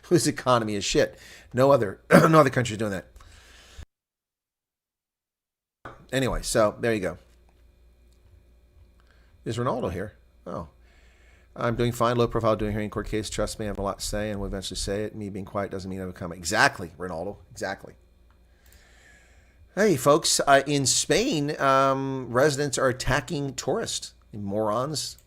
whose economy is shit. No other country is doing that. Anyway, so there you go. Is Renaldo here? Oh. I'm doing fine. Low profile doing hearing court case. Trust me, I have a lot to say and will eventually say it. Me being quiet doesn't mean I will come. Exactly, Renaldo. Exactly. Hey, folks. In Spain, residents are attacking tourists. Morons.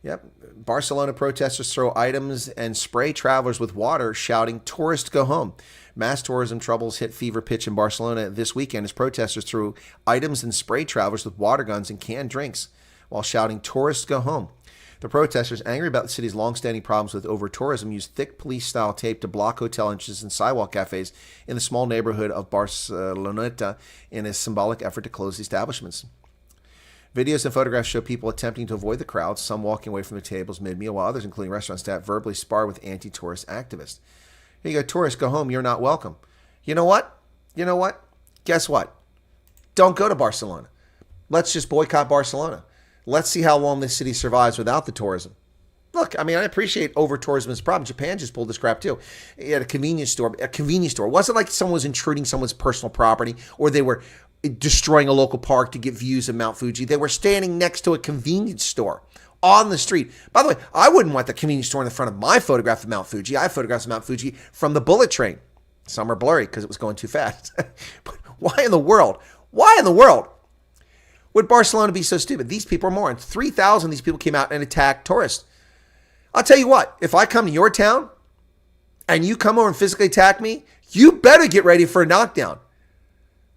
Yep. Barcelona protesters throw items and spray travelers with water, shouting, "Tourists, go home." Mass tourism troubles hit fever pitch in Barcelona this weekend as protesters threw items and spray travelers with water guns and canned drinks while shouting, "Tourists, go home." The protesters, angry about the city's long-standing problems with over-tourism, used thick police-style tape to block hotel entrances and sidewalk cafes in the small neighborhood of Barceloneta in a symbolic effort to close the establishments. Videos and photographs show people attempting to avoid the crowds, some walking away from their tables mid-meal, while others, including restaurant staff, verbally spar with anti-tourist activists. Here you go, tourists, go home, you're not welcome. You know what? Guess what? Don't go to Barcelona. Let's just boycott Barcelona. Let's see how long this city survives without the tourism. Look, I mean, I appreciate over-tourism is a problem. Japan just pulled this crap too. At a convenience store. It wasn't like someone was intruding someone's personal property or they were destroying a local park to get views of Mount Fuji. They were standing next to a convenience store on the street. By the way, I wouldn't want the convenience store in the front of my photograph of Mount Fuji. I have photographs of Mount Fuji from the bullet train. Some are blurry because it was going too fast. But why in the world would Barcelona be so stupid? These people are morons. 3,000 of these people came out and attacked tourists. I'll tell you what, if I come to your town and you come over and physically attack me, you better get ready for a knockdown.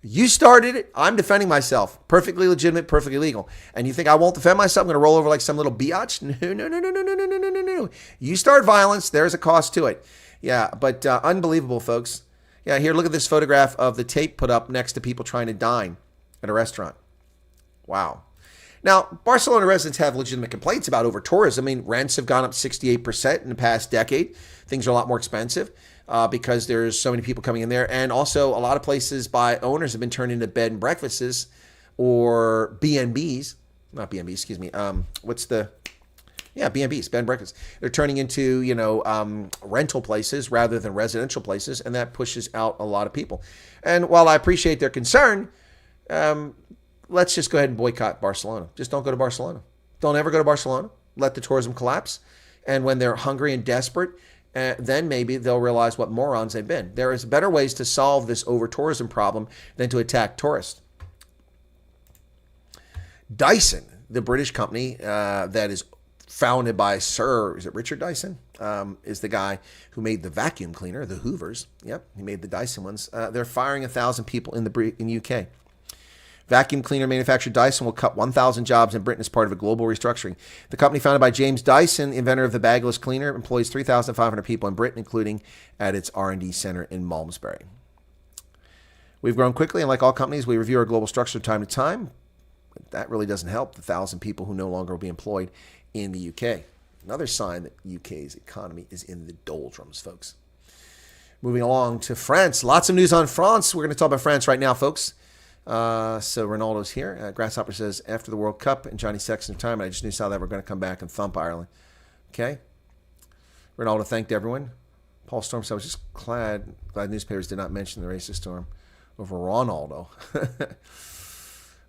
You started it. I'm defending myself. Perfectly legitimate, perfectly legal. And you think I won't defend myself? I'm going to roll over like some little biatch? No. You start violence, there's a cost to it. Yeah, but unbelievable, folks. Yeah, here, look at this photograph of the tape put up next to people trying to dine at a restaurant. Wow. Now, Barcelona residents have legitimate complaints about over-tourism. I mean, rents have gone up 68% in the past decade. Things are a lot more expensive because there's so many people coming in there. And also, a lot of places by owners have been turned into bed and breakfasts or B&Bs. Not B&Bs, excuse me. B&Bs, bed and breakfast. They're turning into, rental places rather than residential places, and that pushes out a lot of people. And while I appreciate their concern, let's just go ahead and boycott Barcelona. Just don't go to Barcelona. Don't ever go to Barcelona. Let the tourism collapse. And when they're hungry and desperate, then maybe they'll realize what morons they've been. There is better ways to solve this over-tourism problem than to attack tourists. Dyson, the British company that is founded by is it Richard Dyson? Is the guy who made the vacuum cleaner, the Hoovers. Yep, he made the Dyson ones. They're firing 1,000 people in the UK. Vacuum cleaner manufacturer Dyson will cut 1,000 jobs in Britain as part of a global restructuring. The company, founded by James Dyson, inventor of the bagless cleaner, employs 3,500 people in Britain, including at its R&D center in Malmesbury. We've grown quickly, and like all companies, we review our global structure from time to time. But that really doesn't help the 1,000 people who no longer will be employed in the UK. Another sign that the UK's economy is in the doldrums, folks. Moving along to France. Lots of news on France. We're going to talk about France right now, folks. So Renaldo's here. Grasshopper says, after the World Cup and Johnny Sexton time, I just knew South Africa were going to come back and thump Ireland. Okay. Ronaldo thanked everyone. Paul Storm said, I was just glad newspapers did not mention the racist storm over Ronaldo.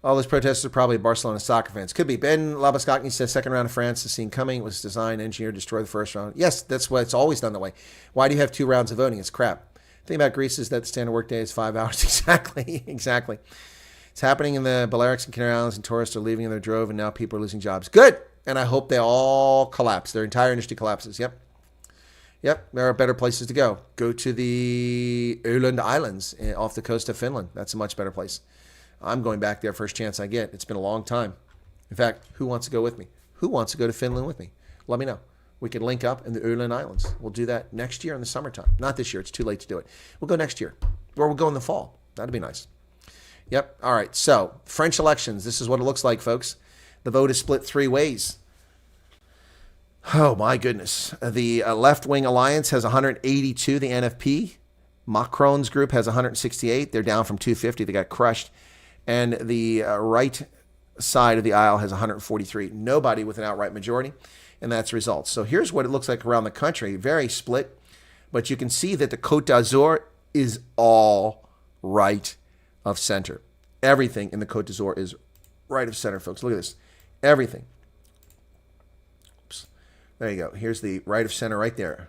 All those protesters are probably Barcelona soccer fans. Could be. Ben Labaskakny says, second round of France is seen coming. It was designed, engineered, destroy the first round. Yes, that's why it's always done that way. Why do you have 2 rounds of voting? It's crap. The thing about Greece is that the standard workday is 5 hours. Exactly. It's happening in the Balearics and Canary Islands, and tourists are leaving in their drove, and now people are losing jobs. Good. And I hope they all collapse. Their entire industry collapses. Yep. Yep. There are better places to go. Go to the Åland Islands off the coast of Finland. That's a much better place. I'm going back there first chance I get. It's been a long time. In fact, who wants to go with me? Who wants to go to Finland with me? Let me know. We can link up in the Åland Islands. We'll do that next year in the summertime. Not this year. It's too late to do it. We'll go next year. Or we'll go in the fall. That'd be nice. Yep. All right. So, French elections. This is what it looks like, folks. The vote is split 3 ways. Oh, my goodness. The left-wing alliance has 182, the NFP. Macron's group has 168. They're down from 250. They got crushed. And the right side of the aisle has 143. Nobody with an outright majority. And that's results. So here's what it looks like around the country. Very split. But you can see that the Côte d'Azur is all right of center. Everything in the Côte d'Azur is right of center, folks. Look at this. Everything. Oops. There you go. Here's the right of center right there.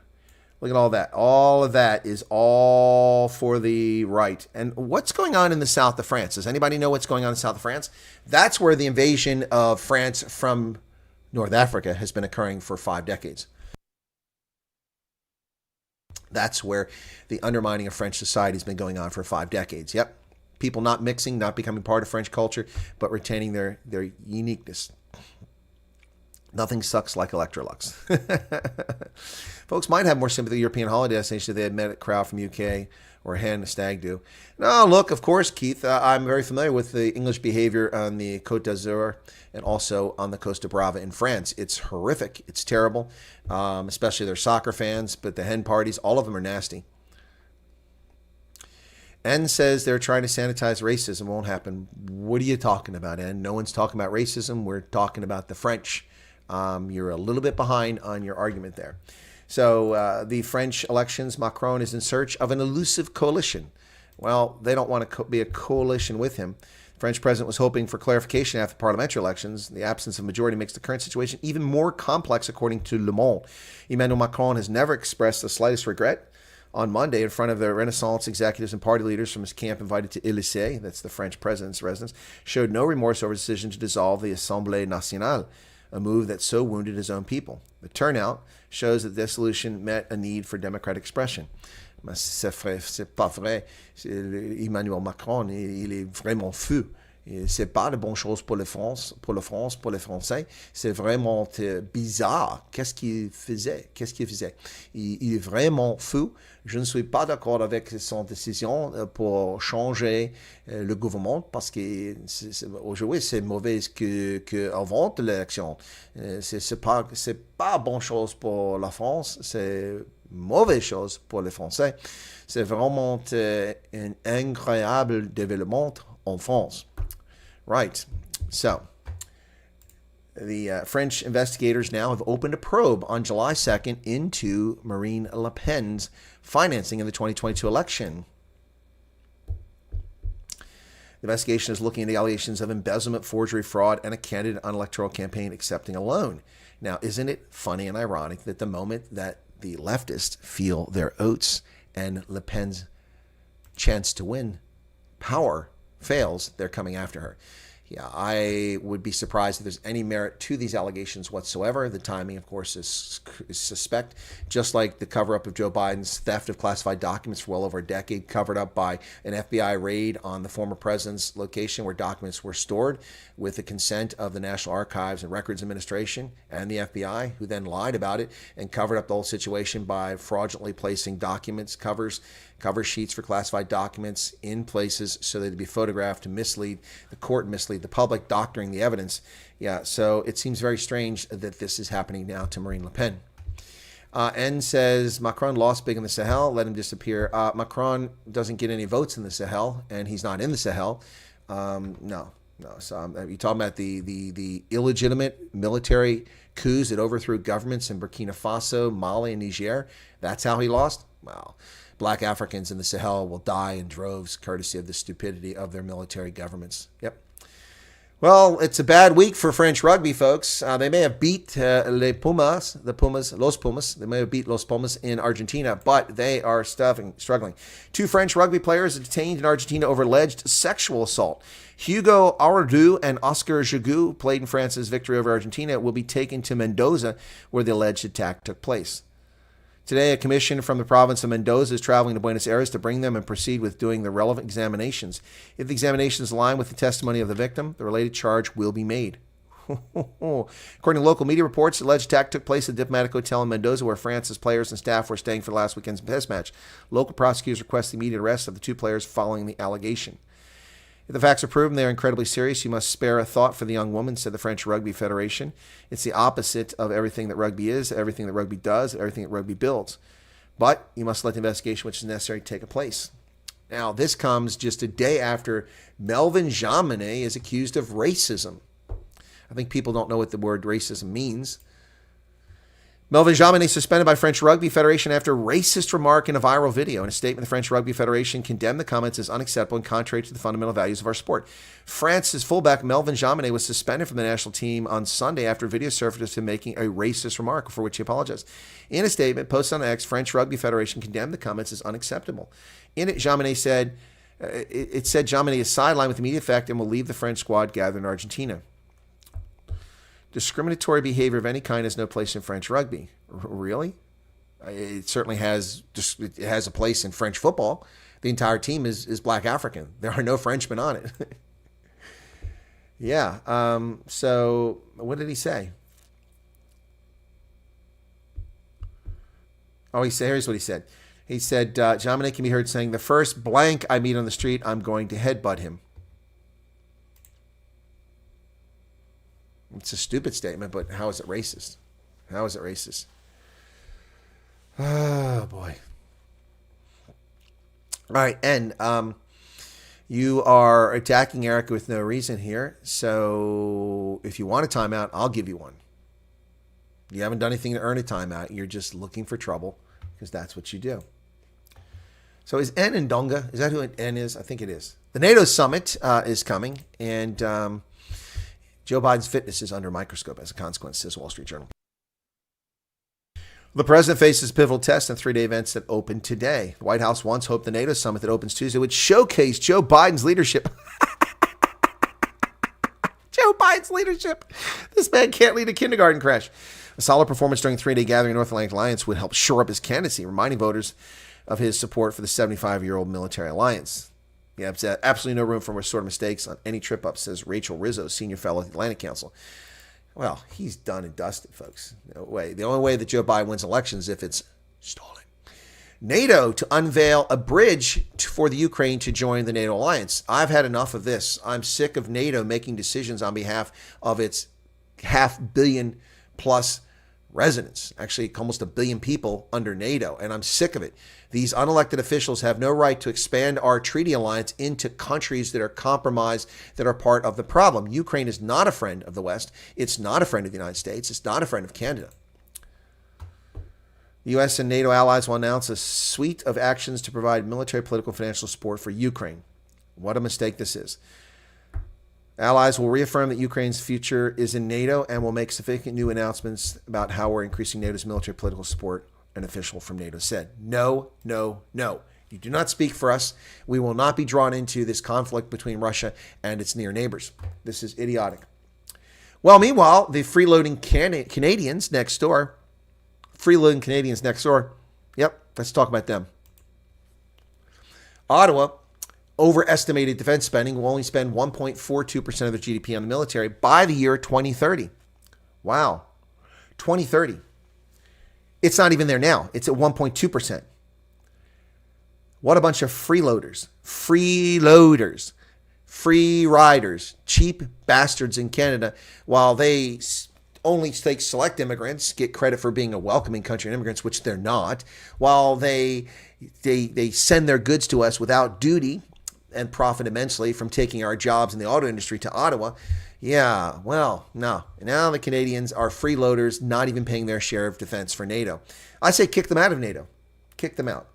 Look at all that. All of that is all for the right. And what's going on in the south of France? Does anybody know what's going on in the south of France? That's where the invasion of France from North Africa has been occurring for 5 decades. That's where the undermining of French society has been going on for 5 decades. Yep. People not mixing, not becoming part of French culture, but retaining their uniqueness. Nothing sucks like Electrolux. Folks might have more sympathy with European holiday destinations if they had met a crowd from UK or a hen, a stag do. No, look, of course, Keith, I'm very familiar with the English behavior on the Côte d'Azur and also on the Costa Brava in France. It's horrific. It's terrible, especially their soccer fans, but the hen parties, all of them are nasty. N says they're trying to sanitize racism. Won't happen. What are you talking about, N? No one's talking about racism. We're talking about the French. You're a little bit behind on your argument there. So the French elections, Macron is in search of an elusive coalition. Well, they don't want to be a coalition with him. The French president was hoping for clarification after parliamentary elections. The absence of majority makes the current situation even more complex, according to Le Monde. Emmanuel Macron has never expressed the slightest regret. On Monday, in front of the Renaissance executives and party leaders from his camp invited to Élysée, that's the French president's residence, showed no remorse over his decision to dissolve the Assemblée Nationale, a move that so wounded his own people. The turnout shows that dissolution met a need for democratic expression. Mais c'est pas vrai. Emmanuel Macron, il est vraiment fou. C'est pas de bonnes choses pour la France, pour les Français. C'est vraiment bizarre. Qu'est-ce qu'il faisait? Il est vraiment fou. Je ne suis pas d'accord avec son décision pour changer le gouvernement parce que aujourd'hui c'est mauvais qu'avant l'élection. C'est pas bonne chose pour la France. C'est mauvaise chose pour les Français. C'est vraiment un incroyable développement en France. Right. So, the French investigators now have opened a probe on July 2nd into Marine Le Pen's financing in the 2022 election. The investigation is looking at the allegations of embezzlement, forgery, fraud, and a candidate on electoral campaign accepting a loan. Now, isn't it funny and ironic that the moment that the leftists feel their oats and Le Pen's chance to win power fails, they're coming after her. Yeah, I would be surprised if there's any merit to these allegations whatsoever. The timing, of course, is suspect. Just like the cover-up of Joe Biden's theft of classified documents for well over a decade, covered up by an FBI raid on the former president's location where documents were stored with the consent of the National Archives and Records Administration and the FBI, who then lied about it and covered up the whole situation by fraudulently placing documents, cover sheets for classified documents in places so they'd be photographed to mislead the court, mislead the public, doctoring the evidence. Yeah, so it seems very strange that this is happening now to Marine Le Pen. N says, Macron lost big in the Sahel, let him disappear. Macron doesn't get any votes in the Sahel, and he's not in the Sahel. No. So you're talking about the illegitimate military coups that overthrew governments in Burkina Faso, Mali, and Niger. That's how he lost? Wow. Black Africans in the Sahel will die in droves courtesy of the stupidity of their military governments. Yep. Well, it's a bad week for French rugby, folks. They may have beat Los Pumas. They may have beat Los Pumas in Argentina, but they are struggling. 2 French rugby players are detained in Argentina over alleged sexual assault. Hugo Aradou and Oscar Gigoux, played in France's victory over Argentina, will be taken to Mendoza, where the alleged attack took place. Today, a commission from the province of Mendoza is traveling to Buenos Aires to bring them and proceed with doing the relevant examinations. If the examinations align with the testimony of the victim, the related charge will be made. According to local media reports, the alleged attack took place at the diplomatic hotel in Mendoza, where France's players and staff were staying for last weekend's test match. Local prosecutors request the immediate arrest of the 2 players following the allegation. If the facts are proven, they are incredibly serious. You must spare a thought for the young woman, said the French Rugby Federation. It's the opposite of everything that rugby is, everything that rugby does, everything that rugby builds. But you must let the investigation which is necessary take place. Now, this comes just a day after Melvin Jaminet is accused of racism. I think people don't know what the word racism means. Melvin Jaminet suspended by French Rugby Federation after racist remark in a viral video. In a statement, the French Rugby Federation condemned the comments as unacceptable and contrary to the fundamental values of our sport. France's fullback Melvin Jaminet was suspended from the national team on Sunday after a video surfaced of him making a racist remark, for which he apologized. In a statement posted on X, French Rugby Federation condemned the comments as unacceptable. In it, Jaminet said, Jaminet is sidelined with immediate effect and will leave the French squad gathered in Argentina. Discriminatory behavior of any kind has no place in French rugby. Really? It certainly has. It has a place in French football. The entire team is Black African. There are no Frenchmen on it. Yeah. So what did he say? Oh, here's what he said. He said, Jaminet can be heard saying, "The first blank I meet on the street, I'm going to headbutt him." It's a stupid statement, but how is it racist? How is it racist? Oh, boy. All right, and you are attacking Erica with no reason here, so if you want a timeout, I'll give you one. You haven't done anything to earn a timeout. You're just looking for trouble, because that's what you do. So is N in Donga? Is that who N is? I think it is. The NATO summit is coming, and Joe Biden's fitness is under a microscope as a consequence, says Wall Street Journal. The president faces pivotal tests and 3-day events that open today. The White House once hoped the NATO summit that opens Tuesday would showcase Joe Biden's leadership. Joe Biden's leadership. This man can't lead a kindergarten crash. A solid performance during a 3-day gathering in North Atlantic Alliance would help shore up his candidacy, reminding voters of his support for the 75-year-old military alliance. Yeah, absolutely no room for sort of mistakes on any trip-up, says Rachel Rizzo, senior fellow at the Atlantic Council. Well, he's done and dusted, folks. No way. The only way that Joe Biden wins elections is if it's stolen. NATO to unveil a bridge for the Ukraine to join the NATO alliance. I've had enough of this. I'm sick of NATO making decisions on behalf of its 500 million plus residents, actually almost 1 billion people under NATO, and I'm sick of it. These unelected officials have no right to expand our treaty alliance into countries that are compromised, that are part of the problem. Ukraine is not a friend of the West. It's not a friend of the United States. It's not a friend of Canada. The U.S. and NATO allies will announce a suite of actions to provide military, political, and financial support for Ukraine. What a mistake this is. Allies will reaffirm that Ukraine's future is in NATO and will make significant new announcements about how we're increasing NATO's military political support, an official from NATO said. No, no, no. You do not speak for us. We will not be drawn into this conflict between Russia and its near neighbors. This is idiotic. Well, meanwhile, the freeloading Canadians next door. Yep, let's talk about them. Ottawa overestimated defense spending, will only spend 1.42% of their GDP on the military by the year 2030. Wow. 2030. It's not even there now. It's at 1.2%. What a bunch of freeloaders. Freeloaders. Free riders. Cheap bastards in Canada, while they only take select immigrants, get credit for being a welcoming country of immigrants, which they're not, while they send their goods to us without duty and profit immensely from taking our jobs in the auto industry to Ottawa. Yeah, well, no. Now the Canadians are freeloaders, not even paying their share of defense for NATO. I say kick them out of NATO. Kick them out.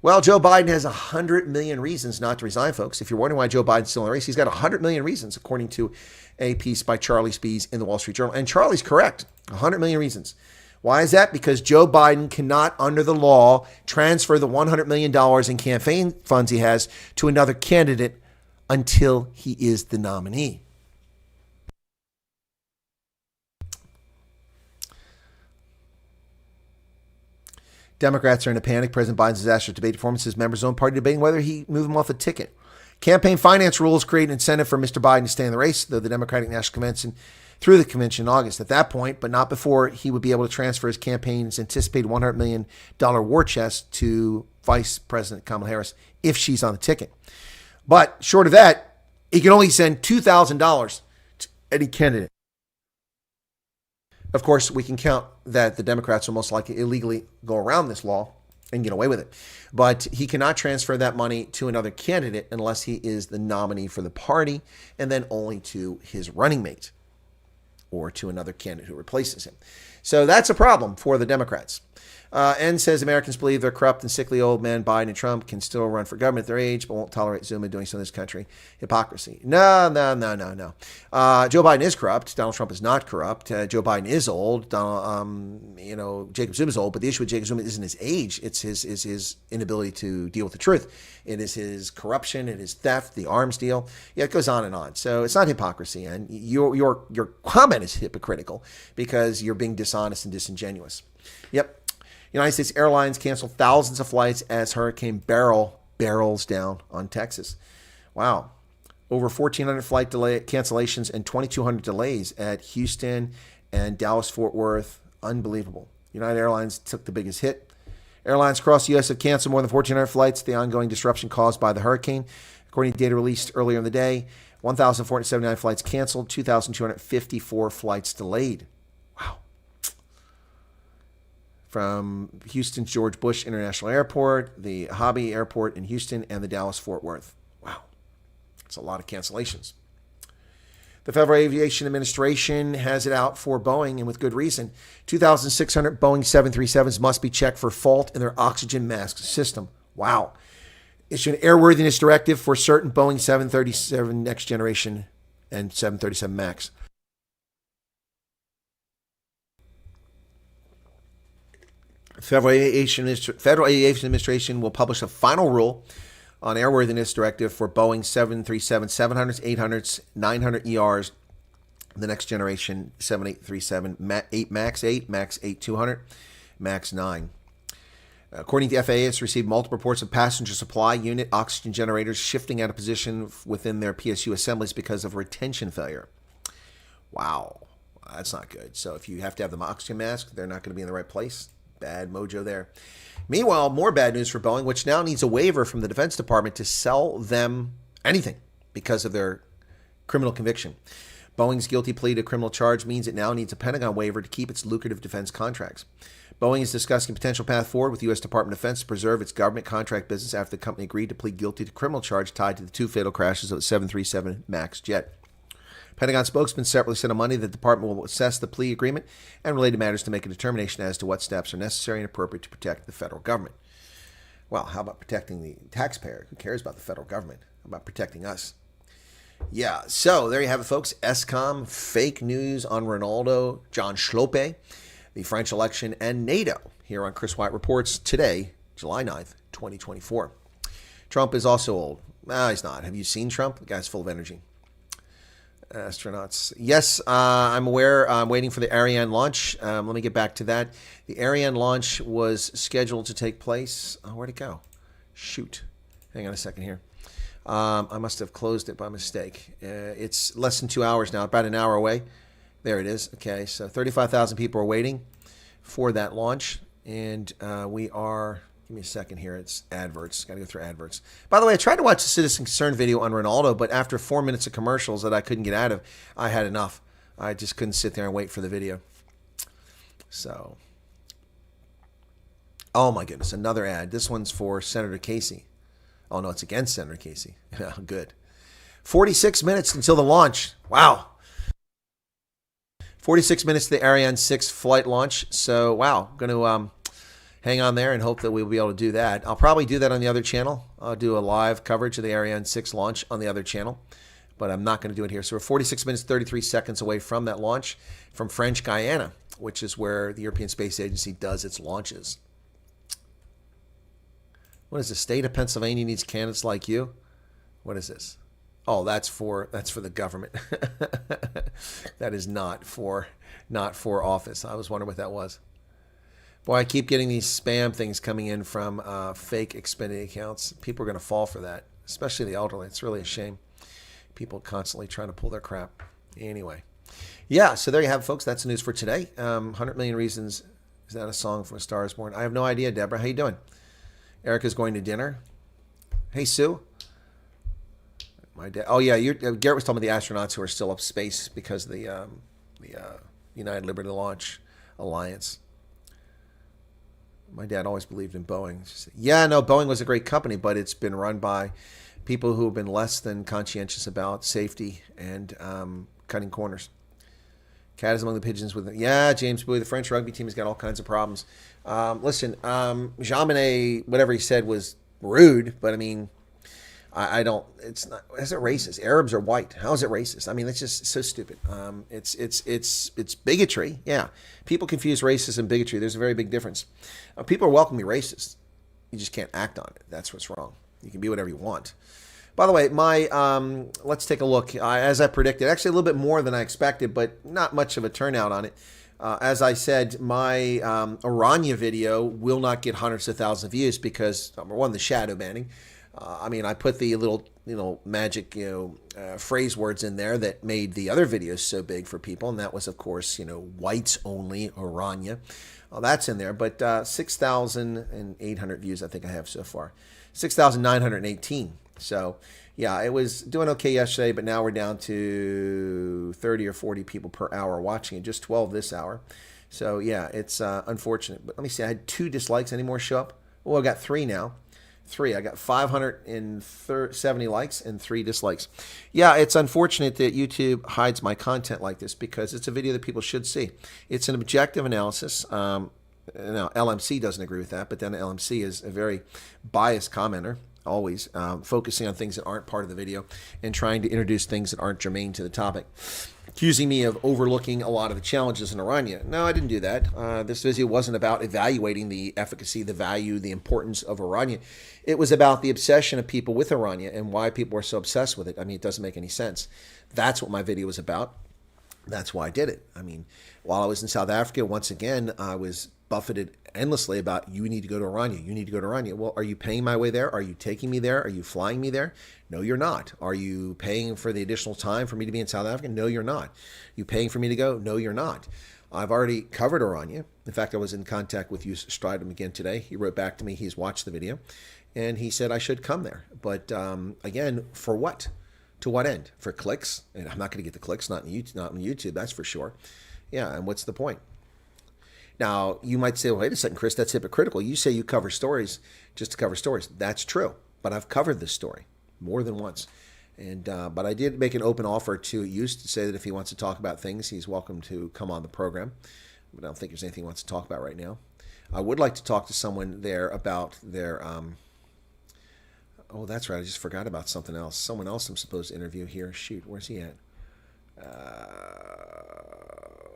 Well, Joe Biden has 100 million reasons not to resign, folks. If you're wondering why Joe Biden's still in the race, he's got 100 million reasons, according to a piece by Charlie Spees in the Wall Street Journal. And Charlie's correct. 100 million reasons. Why is that? Because Joe Biden cannot, under the law, transfer the $100 million in campaign funds he has to another candidate until he is the nominee. Democrats are in a panic. President Biden's disastrous debate performance has members of his own party debating whether he move him off the ticket. Campaign finance rules create an incentive for Mr. Biden to stay in the race, though the Democratic National Convention through the convention in August. At that point, but not before, he would be able to transfer his campaign's anticipated $100 million war chest to Vice President Kamala Harris if she's on the ticket. But short of that, he can only send $2,000 to any candidate. Of course, we can count that the Democrats will most likely illegally go around this law and get away with it. But he cannot transfer that money to another candidate unless he is the nominee for the party, and then only to his running mate or to another candidate who replaces him. So that's a problem for the Democrats. N says Americans believe they're corrupt and sickly old men Biden and Trump can still run for government at their age, but won't tolerate Zuma doing so in this country. Hypocrisy. No. Joe Biden is corrupt. Donald Trump is not corrupt. Joe Biden is old. Jacob Zuma is old, but the issue with Jacob Zuma isn't his age. It's his inability to deal with the truth. It is his corruption. It is theft, the arms deal. Yeah, it goes on and on. So it's not hypocrisy. And your comment is hypocritical because you're being dishonest and disingenuous. Yep. United States Airlines canceled thousands of flights as Hurricane Beryl barrels down on Texas. Wow. Over 1,400 flight cancellations and 2,200 delays at Houston and Dallas-Fort Worth. Unbelievable. United Airlines took the biggest hit. Airlines across the U.S. have canceled more than 1,400 flights. The ongoing disruption caused by the hurricane. According to data released earlier in the day, 1,479 flights canceled, 2,254 flights delayed. Wow. From Houston's George Bush International Airport, the Hobby Airport in Houston, and the Dallas-Fort Worth. Wow. That's a lot of cancellations. The Federal Aviation Administration has it out for Boeing, and with good reason. 2,600 Boeing 737s must be checked for fault in their oxygen mask system. Wow. Issued an airworthiness directive for certain Boeing 737 Next Generation and 737 MAX. Federal Aviation Administration will publish a final rule on airworthiness directive for Boeing 737 700s, 800s, 900 ERs, the next generation 7837 8 MAX 8, MAX 8 200, MAX 9. According to the FAA, it's received multiple reports of passenger supply unit oxygen generators shifting out of position within their PSU assemblies because of retention failure. Wow, that's not good. So if you have to have the oxygen mask, they're not going to be in the right place. Bad mojo there. Meanwhile, more bad news for Boeing, which now needs a waiver from the Defense Department to sell them anything because of their criminal conviction. Boeing's guilty plea to criminal charge means it now needs a Pentagon waiver to keep its lucrative defense contracts. Boeing is discussing a potential path forward with the U.S. Department of Defense to preserve its government contract business after the company agreed to plead guilty to criminal charge tied to the two fatal crashes of the 737 MAX jet. Pentagon spokesman separately said on Monday that the department will assess the plea agreement and related matters to make a determination as to what steps are necessary and appropriate to protect the federal government. Well, how about protecting the taxpayer? Who cares about the federal government? How about protecting us? Yeah, so there you have it, folks. Eskom, fake news on Renaldo, John Hlophe, the French election, and NATO here on Chris Wyatt Reports today, July 9th, 2024. Trump is also old. No, he's not. Have you seen Trump? The guy's full of energy. Astronauts. Yes, I'm aware. I'm waiting for the Ariane launch. Let me get back to that. The Ariane launch was scheduled to take place. Oh, where'd it go? Shoot. Hang on a second here. I must have closed it by mistake. It's less than 2 hours now, about an hour away. There it is. Okay, so 35,000 people are waiting for that launch. And we are... Give me a second here. It's adverts. Got to go through adverts. By the way, I tried to watch a Citizen Concern video on Renaldo, but after 4 minutes of commercials that I couldn't get out of, I had enough. I just couldn't sit there and wait for the video. So, oh my goodness, another ad. This one's for Senator Casey. Oh no, it's against Senator Casey. Good. 46 minutes until the launch. Wow. 46 minutes to the Ariane 6 flight launch. So, wow. Going to hang on there and hope that we'll be able to do that. I'll probably do that on the other channel. I'll do a live coverage of the Ariane 6 launch on the other channel, but I'm not going to do it here. So we're 46 minutes, 33 seconds away from that launch from French Guiana, which is where the European Space Agency does its launches. What is the state of Pennsylvania needs candidates like you? What is this? Oh, that's for the government. That is not for office. I was wondering what that was. Boy, I keep getting these spam things coming in from fake Xfinity accounts. People are going to fall for that, especially the elderly. It's really a shame. People constantly trying to pull their crap. Anyway. Yeah, so there you have it, folks. That's the news for today. 100 Million Reasons. Is that a song from A Star is Born? I have no idea, Deborah. How you doing? Erica's going to dinner. Hey, Sue. My dad. Oh, yeah. Garrett was talking about the astronauts who are still up space because of the United Liberty Launch Alliance. My dad always believed in Boeing. Yeah, no, Boeing was a great company, but it's been run by people who have been less than conscientious about safety and cutting corners. Cat is among the pigeons with James Bowie. The French rugby team has got all kinds of problems. Listen, Jean Monnet, whatever he said was rude, but I mean, I don't. It's not. Is it racist? Arabs are white. How is it racist? I mean, it's just so stupid. It's bigotry. Yeah, people confuse racism and bigotry. There's a very big difference. People are welcome to be racist. You just can't act on it. That's what's wrong. You can be whatever you want. By the way, let's take a look. As I predicted, actually a little bit more than I expected, but not much of a turnout on it. As I said, my Aranya video will not get hundreds of thousands of views because, number one, the shadow banning. I mean, I put the little, magic, phrase words in there that made the other videos so big for people, and that was, of course, whites only Aranya. Well, that's in there, but 6,800 views I think I have so far. 6,918. So, yeah, it was doing okay yesterday, but now we're down to 30 or 40 people per hour watching it, just 12 this hour. So, yeah, it's unfortunate. But let me see. I had 2 dislikes. Any more show up? Oh, I got 3 now. 3. I got 570 likes and 3 dislikes. Yeah, it's unfortunate that YouTube hides my content like this because it's a video that people should see. It's an objective analysis. Now, LMC doesn't agree with that, but then LMC is a very biased commenter, always focusing on things that aren't part of the video and trying to introduce things that aren't germane to the topic, accusing me of overlooking a lot of the challenges in Aranya. No, I didn't do that. This video wasn't about evaluating the efficacy, the value, the importance of Aranya. It was about the obsession of people with Aranya and why people are so obsessed with it. I mean, it doesn't make any sense. That's what my video was about. That's why I did it. I mean, while I was in South Africa, once again, I was buffeted endlessly about, you need to go to Aranya. You need to go to Aranya. Well, are you paying my way there? Are you taking me there? Are you flying me there? No, you're not. Are you paying for the additional time for me to be in South Africa? No, you're not. You paying for me to go? No, you're not. I've already covered Aranya. In fact, I was in contact with Yus Stridham again today. He wrote back to me. He's watched the video. And he said I should come there. But again, for what? To what end? For clicks? And I'm not going to get the clicks, not on YouTube, that's for sure. Yeah, and what's the point? Now, you might say, well, wait a second, Chris, that's hypocritical. You say you cover stories just to cover stories. That's true. But I've covered this story more than once. And but I did make an open offer to Yus to say that if he wants to talk about things, he's welcome to come on the program. But I don't think there's anything he wants to talk about right now. I would like to talk to someone there about their... oh, that's right. I just forgot about something else. Someone else I'm supposed to interview here. Shoot, where's he at?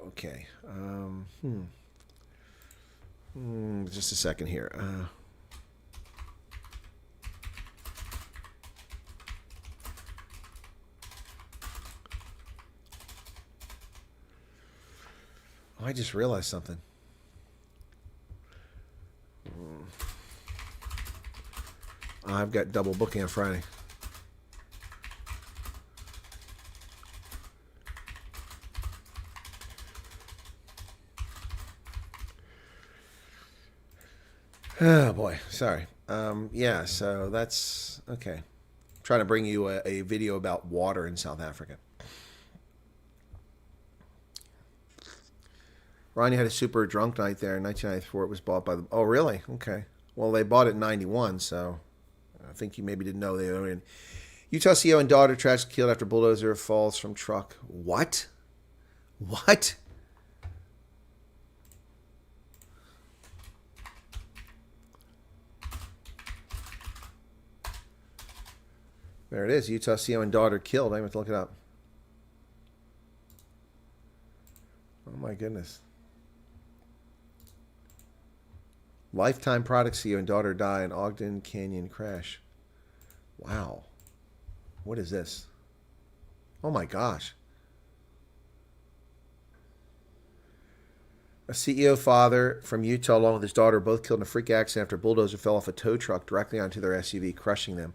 Okay. Just a second here. I just realized something. I've got double booking on Friday. Oh boy, sorry. Yeah, so that's okay. I'm trying to bring you a video about water in South Africa. Ronnie had a super drunk night there in 1994. It was bought by the... Oh, really? Okay. Well, they bought it in 91, so I think you maybe didn't know they owned it. Utah CEO and daughter tragically killed after bulldozer falls from truck. What? What? There it is. Utah CEO and daughter killed. I have to look it up. Oh my goodness. Lifetime Product CEO and daughter die in Ogden Canyon crash. Wow. What is this? Oh my gosh. A CEO father from Utah along with his daughter both killed in a freak accident after a bulldozer fell off a tow truck directly onto their SUV, crushing them.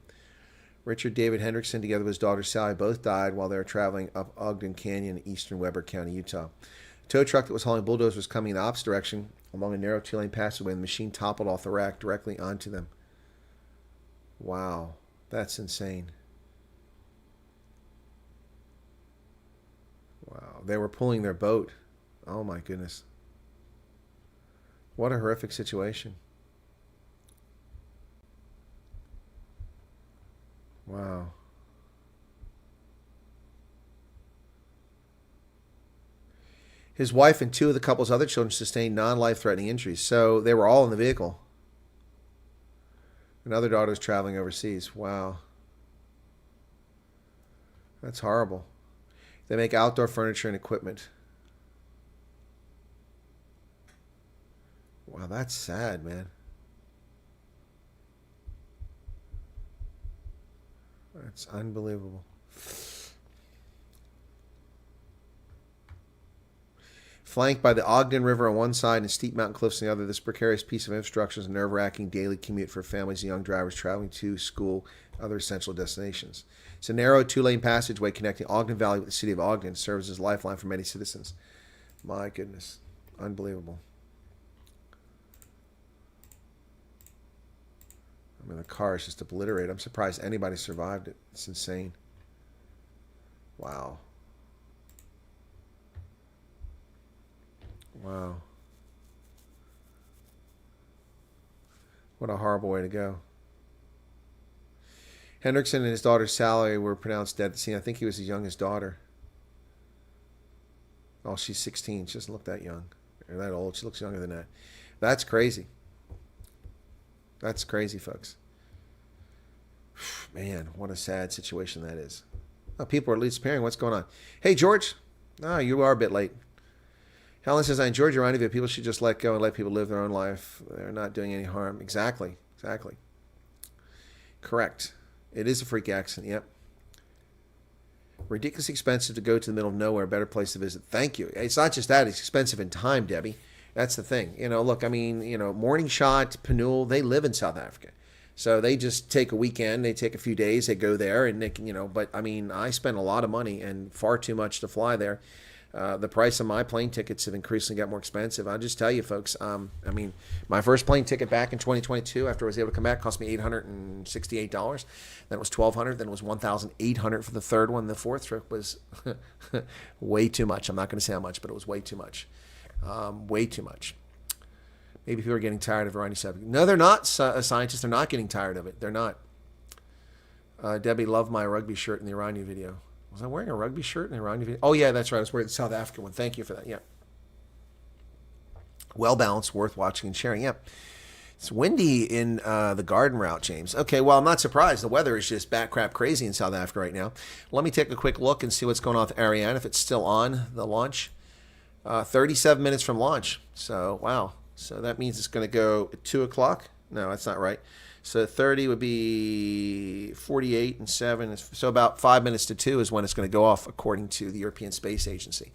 Richard David Hendrickson, together with his daughter Sally, both died while they were traveling up Ogden Canyon in eastern Weber County, Utah. A tow truck that was hauling bulldozers was coming in the opposite direction along a narrow two-lane passageway, and the machine toppled off the rack directly onto them. Wow, that's insane. Wow, they were pulling their boat. Oh my goodness. What a horrific situation. Wow. His wife and two of the couple's other children sustained non-life-threatening injuries, so they were all in the vehicle. Another daughter is traveling overseas. Wow. That's horrible. They make outdoor furniture and equipment. Wow, that's sad, man. That's unbelievable. Flanked by the Ogden River on one side and steep mountain cliffs on the other, this precarious piece of infrastructure is a nerve-wracking daily commute for families and young drivers traveling to school, other essential destinations. It's a narrow two-lane passageway connecting Ogden Valley with the city of Ogden. It serves as a lifeline for many citizens. My goodness. Unbelievable. I mean, the car is just obliterated. I'm surprised anybody survived it. It's insane. Wow. Wow. What a horrible way to go. Hendrickson and his daughter Sally were pronounced dead at the scene. I think he was as young as daughter. Oh, she's 16. She doesn't look that young or that old. She looks younger than that. That's crazy. That's crazy, folks. Man, what a sad situation that is. Oh, people are at least disappearing. What's going on? Hey, George. Oh, you are a bit late. Helen says, I enjoyed your interview. People should just let go and let people live their own life. They're not doing any harm. Exactly. Exactly. Correct. It is a freak accident. Yep. Ridiculously expensive to go to the middle of nowhere. A better place to visit. Thank you. It's not just that. It's expensive in time, Debbie. That's the thing. You know, look, I mean, you know, Morning Shot, Panul, they live in South Africa. So they just take a weekend. They take a few days. They go there and, they, you know, but I mean, I spend a lot of money and far too much to fly there. The price of my plane tickets have increasingly got more expensive. I'll just tell you, folks, I mean, my first plane ticket back in 2022, after I was able to come back, cost me $868. Then it was $1,200. Then it was $1,800 for the third one. The fourth trip was way too much. I'm not going to say how much, but it was way too much. Way too much. Maybe people are getting tired of Iranian subject. No, they're not, scientists. They're not getting tired of it. They're not. Debbie loved my rugby shirt in the Iranian video. Was I wearing a rugby shirt in the Iranian video? Oh, yeah, that's right. I was wearing the South African one. Thank you for that. Yeah. Well-balanced, worth watching and sharing. Yeah. It's windy in the garden route, James. Okay, well, I'm not surprised. The weather is just bat crap crazy in South Africa right now. Let me take a quick look and see what's going on with Ariane, if it's still on the launch. 37 minutes from launch. So, wow. So that means it's going to go at 2 o'clock. No, that's not right. So 30 would be 48 and 7. So about 5 minutes to 2 is when it's going to go off, according to the European Space Agency.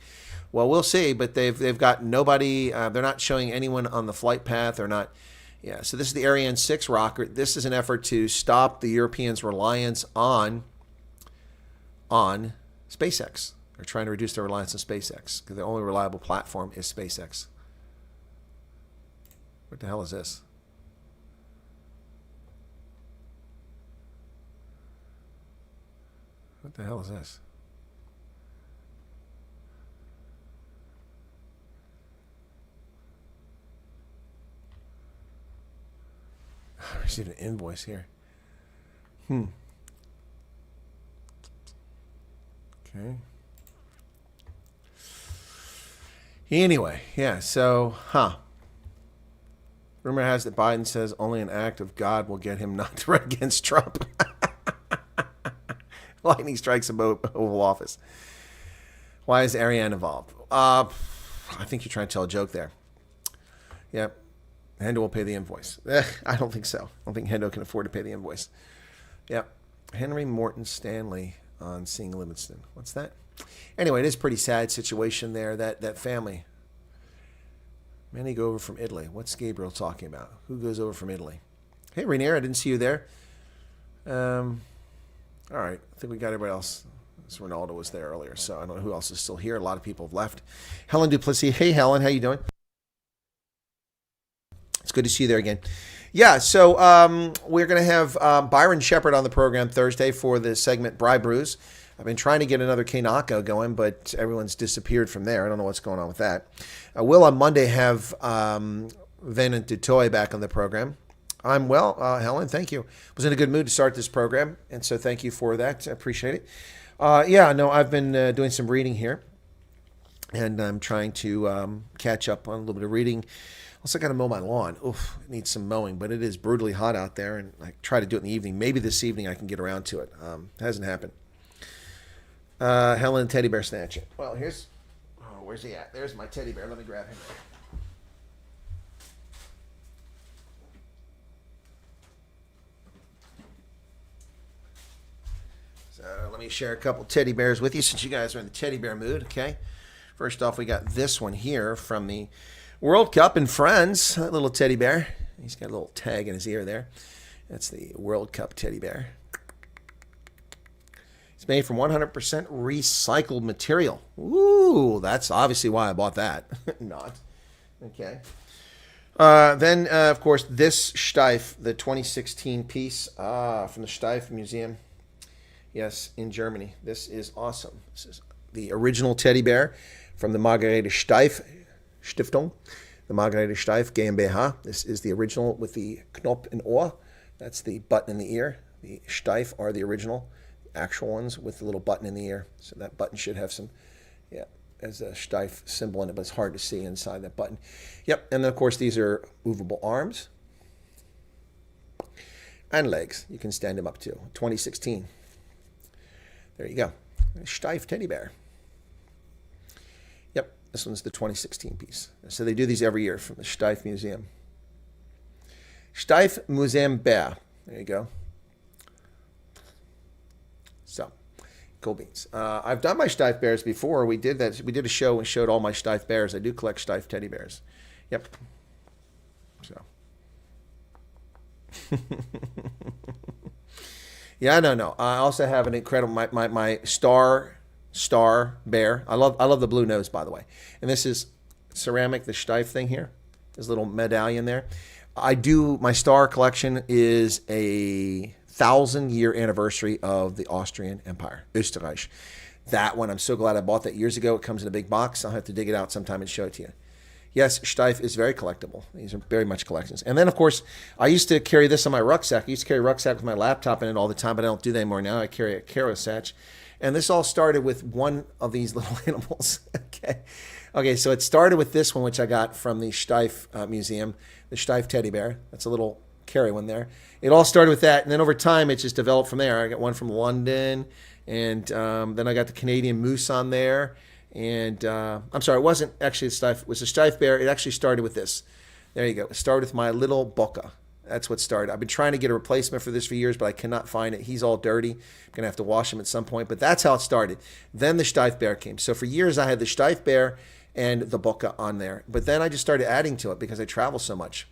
Well, we'll see, but they've got nobody. They're not showing anyone on the flight path. They're not. Yeah. So this is the Ariane 6 rocket. This is an effort to stop the Europeans' reliance on SpaceX. They're trying to reduce their reliance on SpaceX because the only reliable platform is SpaceX. What the hell is this? What the hell is this? I received an invoice here. Okay. Anyway, yeah, so, rumor has that Biden says only an act of God will get him not to run against Trump. Lightning strikes above Oval Office. Why is Ariane involved? I think you're trying to tell a joke there. Yep. Hendo will pay the invoice. I don't think so. I don't think Hendo can afford to pay the invoice. Yep. Henry Morton Stanley on Seeing Livingston. What's that? Anyway, it is a pretty sad situation there, that family. Many go over from Italy. What's Gabriel talking about? Who goes over from Italy? Hey, Rainier, I didn't see you there. All right. I think we got everybody else. Renaldo was there earlier, so I don't know who else is still here. A lot of people have left. Helen Duplessis. Hey, Helen. How you doing? It's good to see you there again. Yeah, so we're going to have Byron Shepard on the program Thursday for the segment Bry Brews. I've been trying to get another Kanaka going, but everyone's disappeared from there. I don't know what's going on with that. I will on Monday have Venant Dutoy back on the program. I'm well, Helen, thank you. Was in a good mood to start this program, and so thank you for that. I appreciate it. I've been doing some reading here, and I'm trying to catch up on a little bit of reading. Also got to mow my lawn. Oof, it needs some mowing, but it is brutally hot out there, and I try to do it in the evening. Maybe this evening I can get around to it. Hasn't happened. Helen Teddy Bear Snatcher. Well, where's he at? There's my teddy bear. Let me grab him. So let me share a couple teddy bears with you since you guys are in the teddy bear mood, okay? First off, we got this one here from the World Cup and Friends, that little teddy bear. He's got a little tag in his ear there. That's the World Cup teddy bear. It's made from 100% recycled material. Ooh, that's obviously why I bought that. Not. Okay. Then, of course, this Steiff, the 2016 piece from the Steiff Museum. Yes, in Germany. This is awesome. This is the original teddy bear from the Margarete Steiff Stiftung, the Margarete Steiff GmbH. This is the original with the Knopf in Ohr. That's the button in the ear. The Steiff are the original, actual ones with the little button in the ear. So that button should have some, as a Steiff symbol in it, but it's hard to see inside that button. Yep, and then of course these are movable arms and legs. You can stand them up to. 2016. There you go. Steiff teddy bear. Yep, this one's the 2016 piece. So they do these every year from the Steiff Museum. Steiff Museum Bear. There you go. So, cool beans. I've done my Steiff bears before. We did that. We did a show and showed all my Steiff bears. I do collect Steiff teddy bears. Yep. So. Yeah, no. I also have an incredible my star bear. I love the blue nose, by the way. And this is ceramic, the Steiff thing here. This little medallion there. My star collection is a 1,000-year anniversary of the Austrian Empire, Österreich. That one, I'm so glad I bought that years ago. It comes in a big box. I'll have to dig it out sometime and show it to you. Yes, Steiff is very collectible. These are very much collections. And then, of course, I used to carry this on my rucksack. I used to carry a rucksack with my laptop in it all the time, but I don't do that anymore now. I carry a Caro Satch. And this all started with one of these little animals. Okay, so it started with this one, which I got from the Steiff Museum, the Steiff teddy bear. That's a little carry one there. It all started with that, and then over time, it just developed from there. I got one from London, and then I got the Canadian moose on there. And I'm sorry, it wasn't actually a Steiff. It was a Steiff bear. It actually started with this. There you go. It started with my little Boca. That's what started. I've been trying to get a replacement for this for years, but I cannot find it. He's all dirty. I'm going to have to wash him at some point. But that's how it started. Then the Steiff bear came. So for years, I had the Steiff bear and the Boca on there. But then I just started adding to it because I travel so much.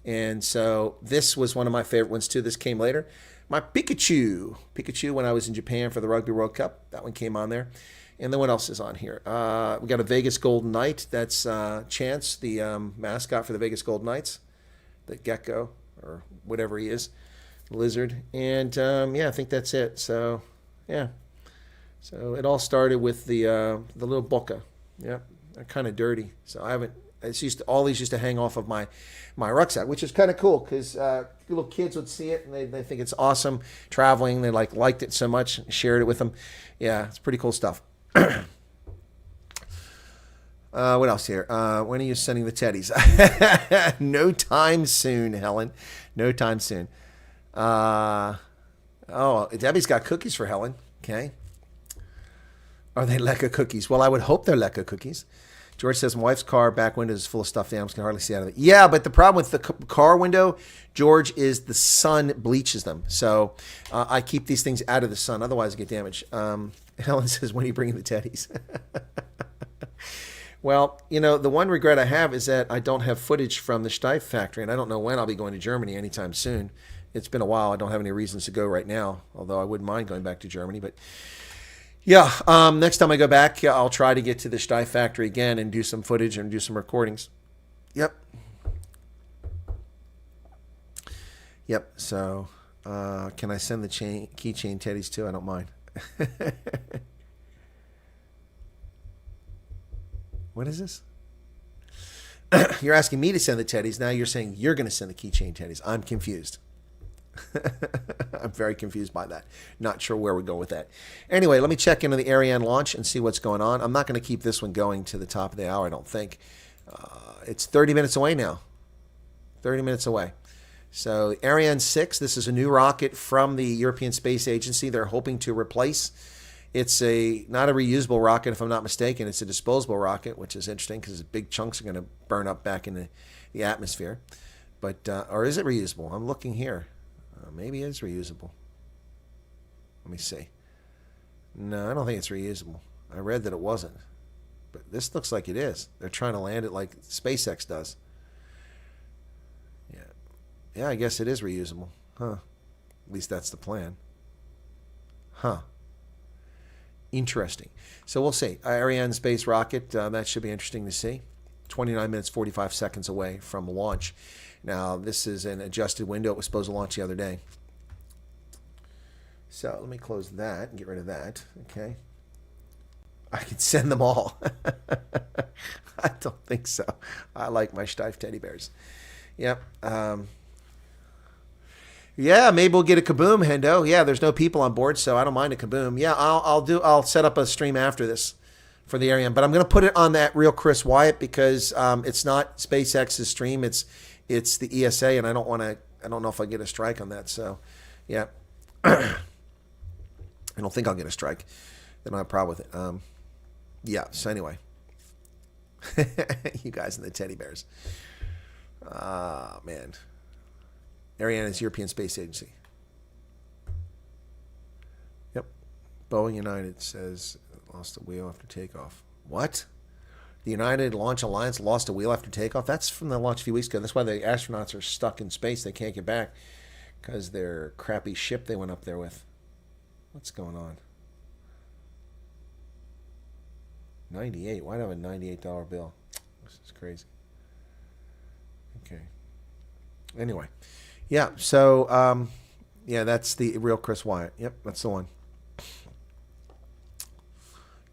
And so this was one of my favorite ones too. This came later. My Pikachu. Pikachu when I was in Japan for the Rugby World Cup. That one came on there. And then what else is on here? We got a Vegas Golden Knight. That's Chance, the mascot for the Vegas Golden Knights. The gecko, or whatever he is, lizard. And I think that's it. So, yeah. So it all started with the little Boca. Yep, they're kind of dirty. So I haven't. All these used to hang off of my rucksack, which is kind of cool because little kids would see it and they think it's awesome traveling. They liked it so much, shared it with them. Yeah, it's pretty cool stuff. What else here? When are you sending the teddies? No time soon, Helen. No time soon. Debbie's got cookies for Helen. Okay. Are they Lekka cookies? Well, I would hope they're Lekka cookies. George says, my wife's car back window is full of stuffed animals. Can hardly see out of it. Yeah, but the problem with the car window, George, is the sun bleaches them. So I keep these things out of the sun. Otherwise, I get damaged. Helen says, when are you bringing the teddies? Well, you know, the one regret I have is that I don't have footage from the Hlophe factory, and I don't know when I'll be going to Germany anytime soon. It's been a while. I don't have any reasons to go right now, although I wouldn't mind going back to Germany. But yeah, next time I go back, I'll try to get to the Hlophe factory again and do some footage and do some recordings. Yep. Yep. So can I send the keychain teddies too? I don't mind. What is this? You're asking me to send the teddies. Now you're saying you're going to send the keychain teddies. I'm confused. I'm very confused by that. Not sure where we go with that. Anyway, let me check into the Ariane launch and see what's going on. I'm not going to keep this one going to the top of the hour, I don't think. It's 30 minutes away now. 30 minutes away. So Ariane 6, this is a new rocket from the European Space Agency. They're hoping to replace. It's not a reusable rocket, if I'm not mistaken. It's a disposable rocket, which is interesting because big chunks are going to burn up back in the atmosphere. But or is it reusable? I'm looking here. Maybe it is reusable. Let me see. No, I don't think it's reusable. I read that it wasn't. But this looks like it is. They're trying to land it like SpaceX does. Yeah. Yeah, I guess it is reusable. Huh. At least that's the plan. Huh. Interesting. So we'll see. Ariane space rocket, that should be interesting to see. 29 minutes, 45 seconds away from launch. Now, this is an adjusted window. It was supposed to launch the other day. So let me close that and get rid of that. Okay. I can send them all. I don't think so. I like my Hlophe teddy bears. Yep. Yeah, maybe we'll get a kaboom, Hendo. Yeah, there's no people on board, so I don't mind a kaboom. Yeah, I'll set up a stream after this for the Ariane, but I'm going to put it on that real Chris Wyatt because it's not SpaceX's stream. It's the ESA, and I don't know if I get a strike on that. So, yeah, I don't think I'll get a strike. They don't have a problem with it. Yeah. So anyway, you guys and the teddy bears. Ah, man. Ariane is European Space Agency. Yep. Boeing United says lost a wheel after takeoff. What? The United Launch Alliance lost a wheel after takeoff? That's from the launch a few weeks ago. That's why the astronauts are stuck in space. They can't get back because their crappy ship they went up there with. What's going on? 98. Why do I have a $98 bill? This is crazy. Okay. Anyway. Yeah, so, yeah, that's the real Chris Wyatt. Yep, that's the one.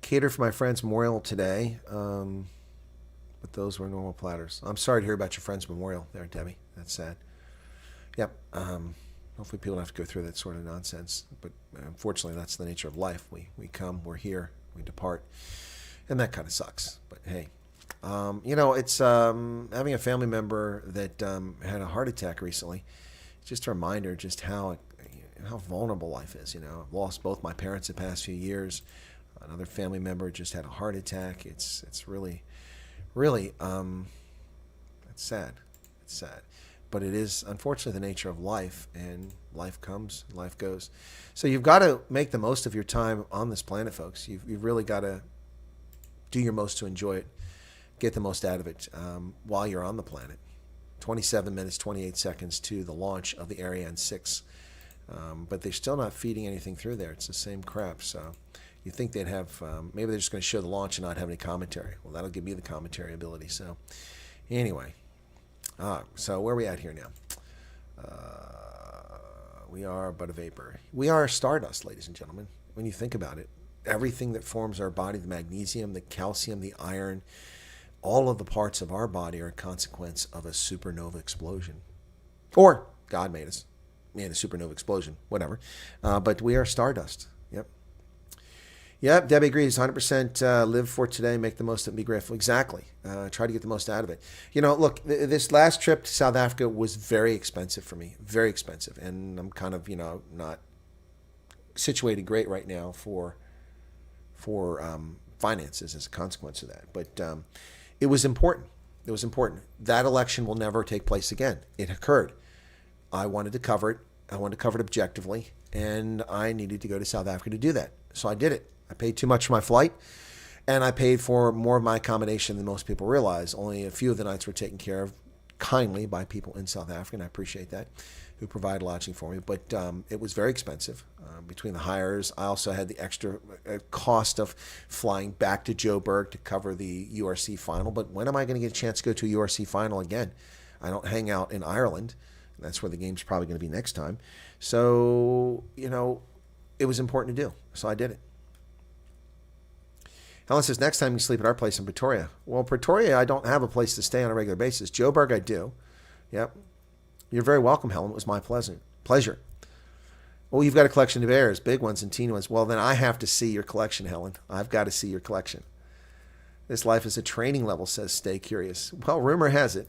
Cater for my friend's memorial today, but those were normal platters. I'm sorry to hear about your friend's memorial there, Debbie. That's sad. Yep, hopefully people don't have to go through that sort of nonsense, but unfortunately that's the nature of life. We come, we're here, we depart, and that kind of sucks, but hey. You know, it's having a family member that had a heart attack recently. Just a reminder just how vulnerable life is. You know, I've lost both my parents the past few years. Another family member just had a heart attack. It's really, really, it's sad. It's sad. But it is, unfortunately, the nature of life, and life comes, life goes. So you've got to make the most of your time on this planet, folks. You've really got to do your most to enjoy it. Get the most out of it while you're on the planet. 27 minutes, 28 seconds to the launch of the Ariane 6. But they're still not feeding anything through there. It's the same crap. So you think they'd have, maybe they're just going to show the launch and not have any commentary. Well, that'll give me the commentary ability. So anyway, so where are we at here now? We are but a vapor. We are stardust, ladies and gentlemen, when you think about it. Everything that forms our body, the magnesium, the calcium, the iron, all of the parts of our body are a consequence of a supernova explosion. Or God made us. Made a supernova explosion, whatever. But we are stardust. Yep. Yep, Debbie agrees. 100% live for today, make the most of it, be grateful. Exactly. Try to get the most out of it. You know, look, this last trip to South Africa was very expensive for me. Very expensive. And I'm kind of, you know, not situated great right now for finances as a consequence of that. But it was important. It was important. That election will never take place again. It occurred. I wanted to cover it. I wanted to cover it objectively, and I needed to go to South Africa to do that. So I did it. I paid too much for my flight, and I paid for more of my accommodation than most people realize. Only a few of the nights were taken care of kindly by people in South Africa, and I appreciate that, who provide lodging for me. But it was very expensive. Between the hires, I also had the extra cost of flying back to Joburg to cover the URC final. But when am I going to get a chance to go to a URC final again? I don't hang out in Ireland. That's where the game's probably going to be next time. So, it was important to do. So I did it. Helen says, next time you sleep at our place in Pretoria. Well, Pretoria, I don't have a place to stay on a regular basis. Joburg, I do. Yep. You're very welcome, Helen. It was my pleasure. Well, you've got a collection of bears, big ones and teeny ones. Well, then I have to see your collection, Helen. I've got to see your collection. This life is a training level, says Stay Curious. Well, rumor has it.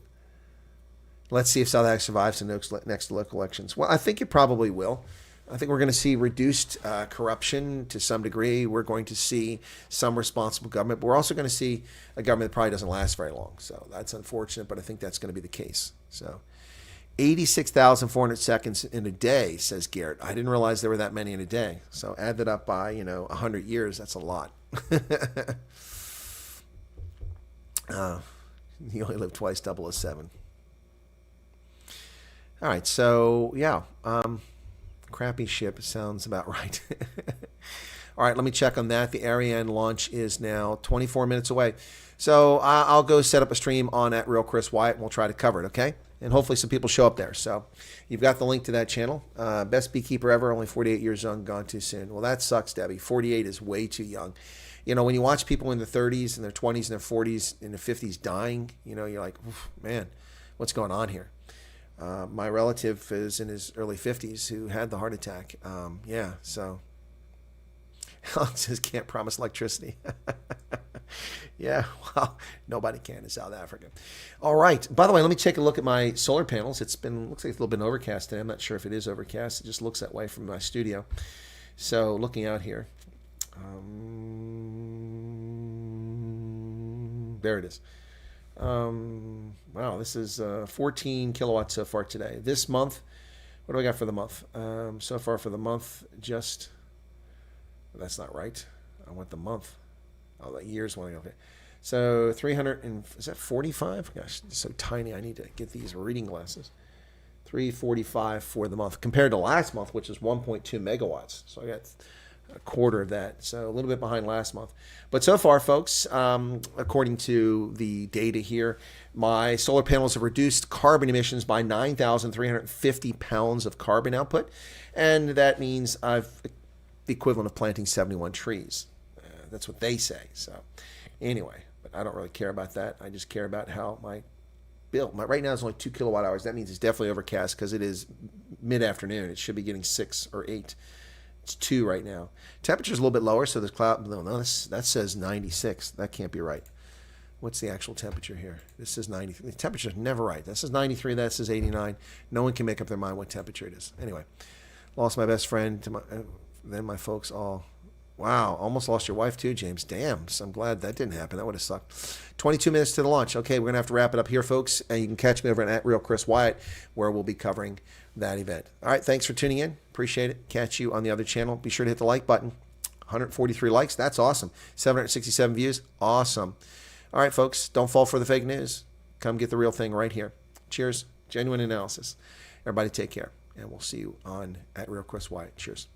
Let's see if South Africa survives the next local elections. Well, I think it probably will. I think we're going to see reduced corruption to some degree. We're going to see some responsible government. But we're also going to see a government that probably doesn't last very long. So that's unfortunate, but I think that's going to be the case. So 86,400 seconds in a day, says Garrett. I didn't realize there were that many in a day. So add that up by, 100 years. That's a lot. You only live twice, 007. All right, so yeah, crappy ship sounds about right. All right, let me check on that. The Ariane launch is now 24 minutes away. So I'll go set up a stream on at Real Chris Wyatt, and we'll try to cover it, okay? And hopefully some people show up there. So you've got the link to that channel. Best beekeeper ever, only 48 years young, gone too soon. Well, that sucks, Debbie. 48 is way too young. When you watch people in their 30s and their 20s and their 40s and their 50s dying, you're like, man, what's going on here? My relative is in his early 50s who had the heart attack. So Helen says can't promise electricity. Yeah, well, nobody can in South Africa. All right. By the way, let me take a look at my solar panels. Looks like it's a little bit overcast today. I'm not sure if it is overcast. It just looks that way from my studio. So looking out here. There it is. Wow, this is 14 kilowatts so far today. This month, what do I got for the month? So far for the month, that's not right. I want the month. Oh, the year's one. Okay. So 300 and, is that 45? Gosh, it's so tiny. I need to get these reading glasses. 345 for the month compared to last month, which is 1.2 megawatts. So I got a quarter of that, so a little bit behind last month. But so far, folks, according to the data here, my solar panels have reduced carbon emissions by 9,350 pounds of carbon output, and that means I've the equivalent of planting 71 trees. That's what they say. So anyway, but I don't really care about that. I just care about how my bill, right now is only 2 kilowatt hours. That means it's definitely overcast because it is mid-afternoon. It should be getting 6 or 8. It's 2 right now. Temperature's a little bit lower, so there's cloud. No, that says 96. That can't be right. What's the actual temperature here? This says 90. The temperature's never right. That says 93. That says 89. No one can make up their mind what temperature it is. Anyway, lost my best friend. Then my folks all. Wow, almost lost your wife too, James. Damn, so I'm glad that didn't happen. That would have sucked. 22 minutes to the launch. Okay, we're going to have to wrap it up here, folks. And you can catch me over at Real Chris Wyatt, where we'll be covering that event. All right, thanks for tuning in. Appreciate it. Catch you on the other channel. Be sure to hit the like button. 143 likes. That's awesome. 767 views. Awesome. All right, folks, don't fall for the fake news. Come get the real thing right here. Cheers. Genuine analysis. Everybody take care. And we'll see you on at Real Chris Wyatt. Cheers.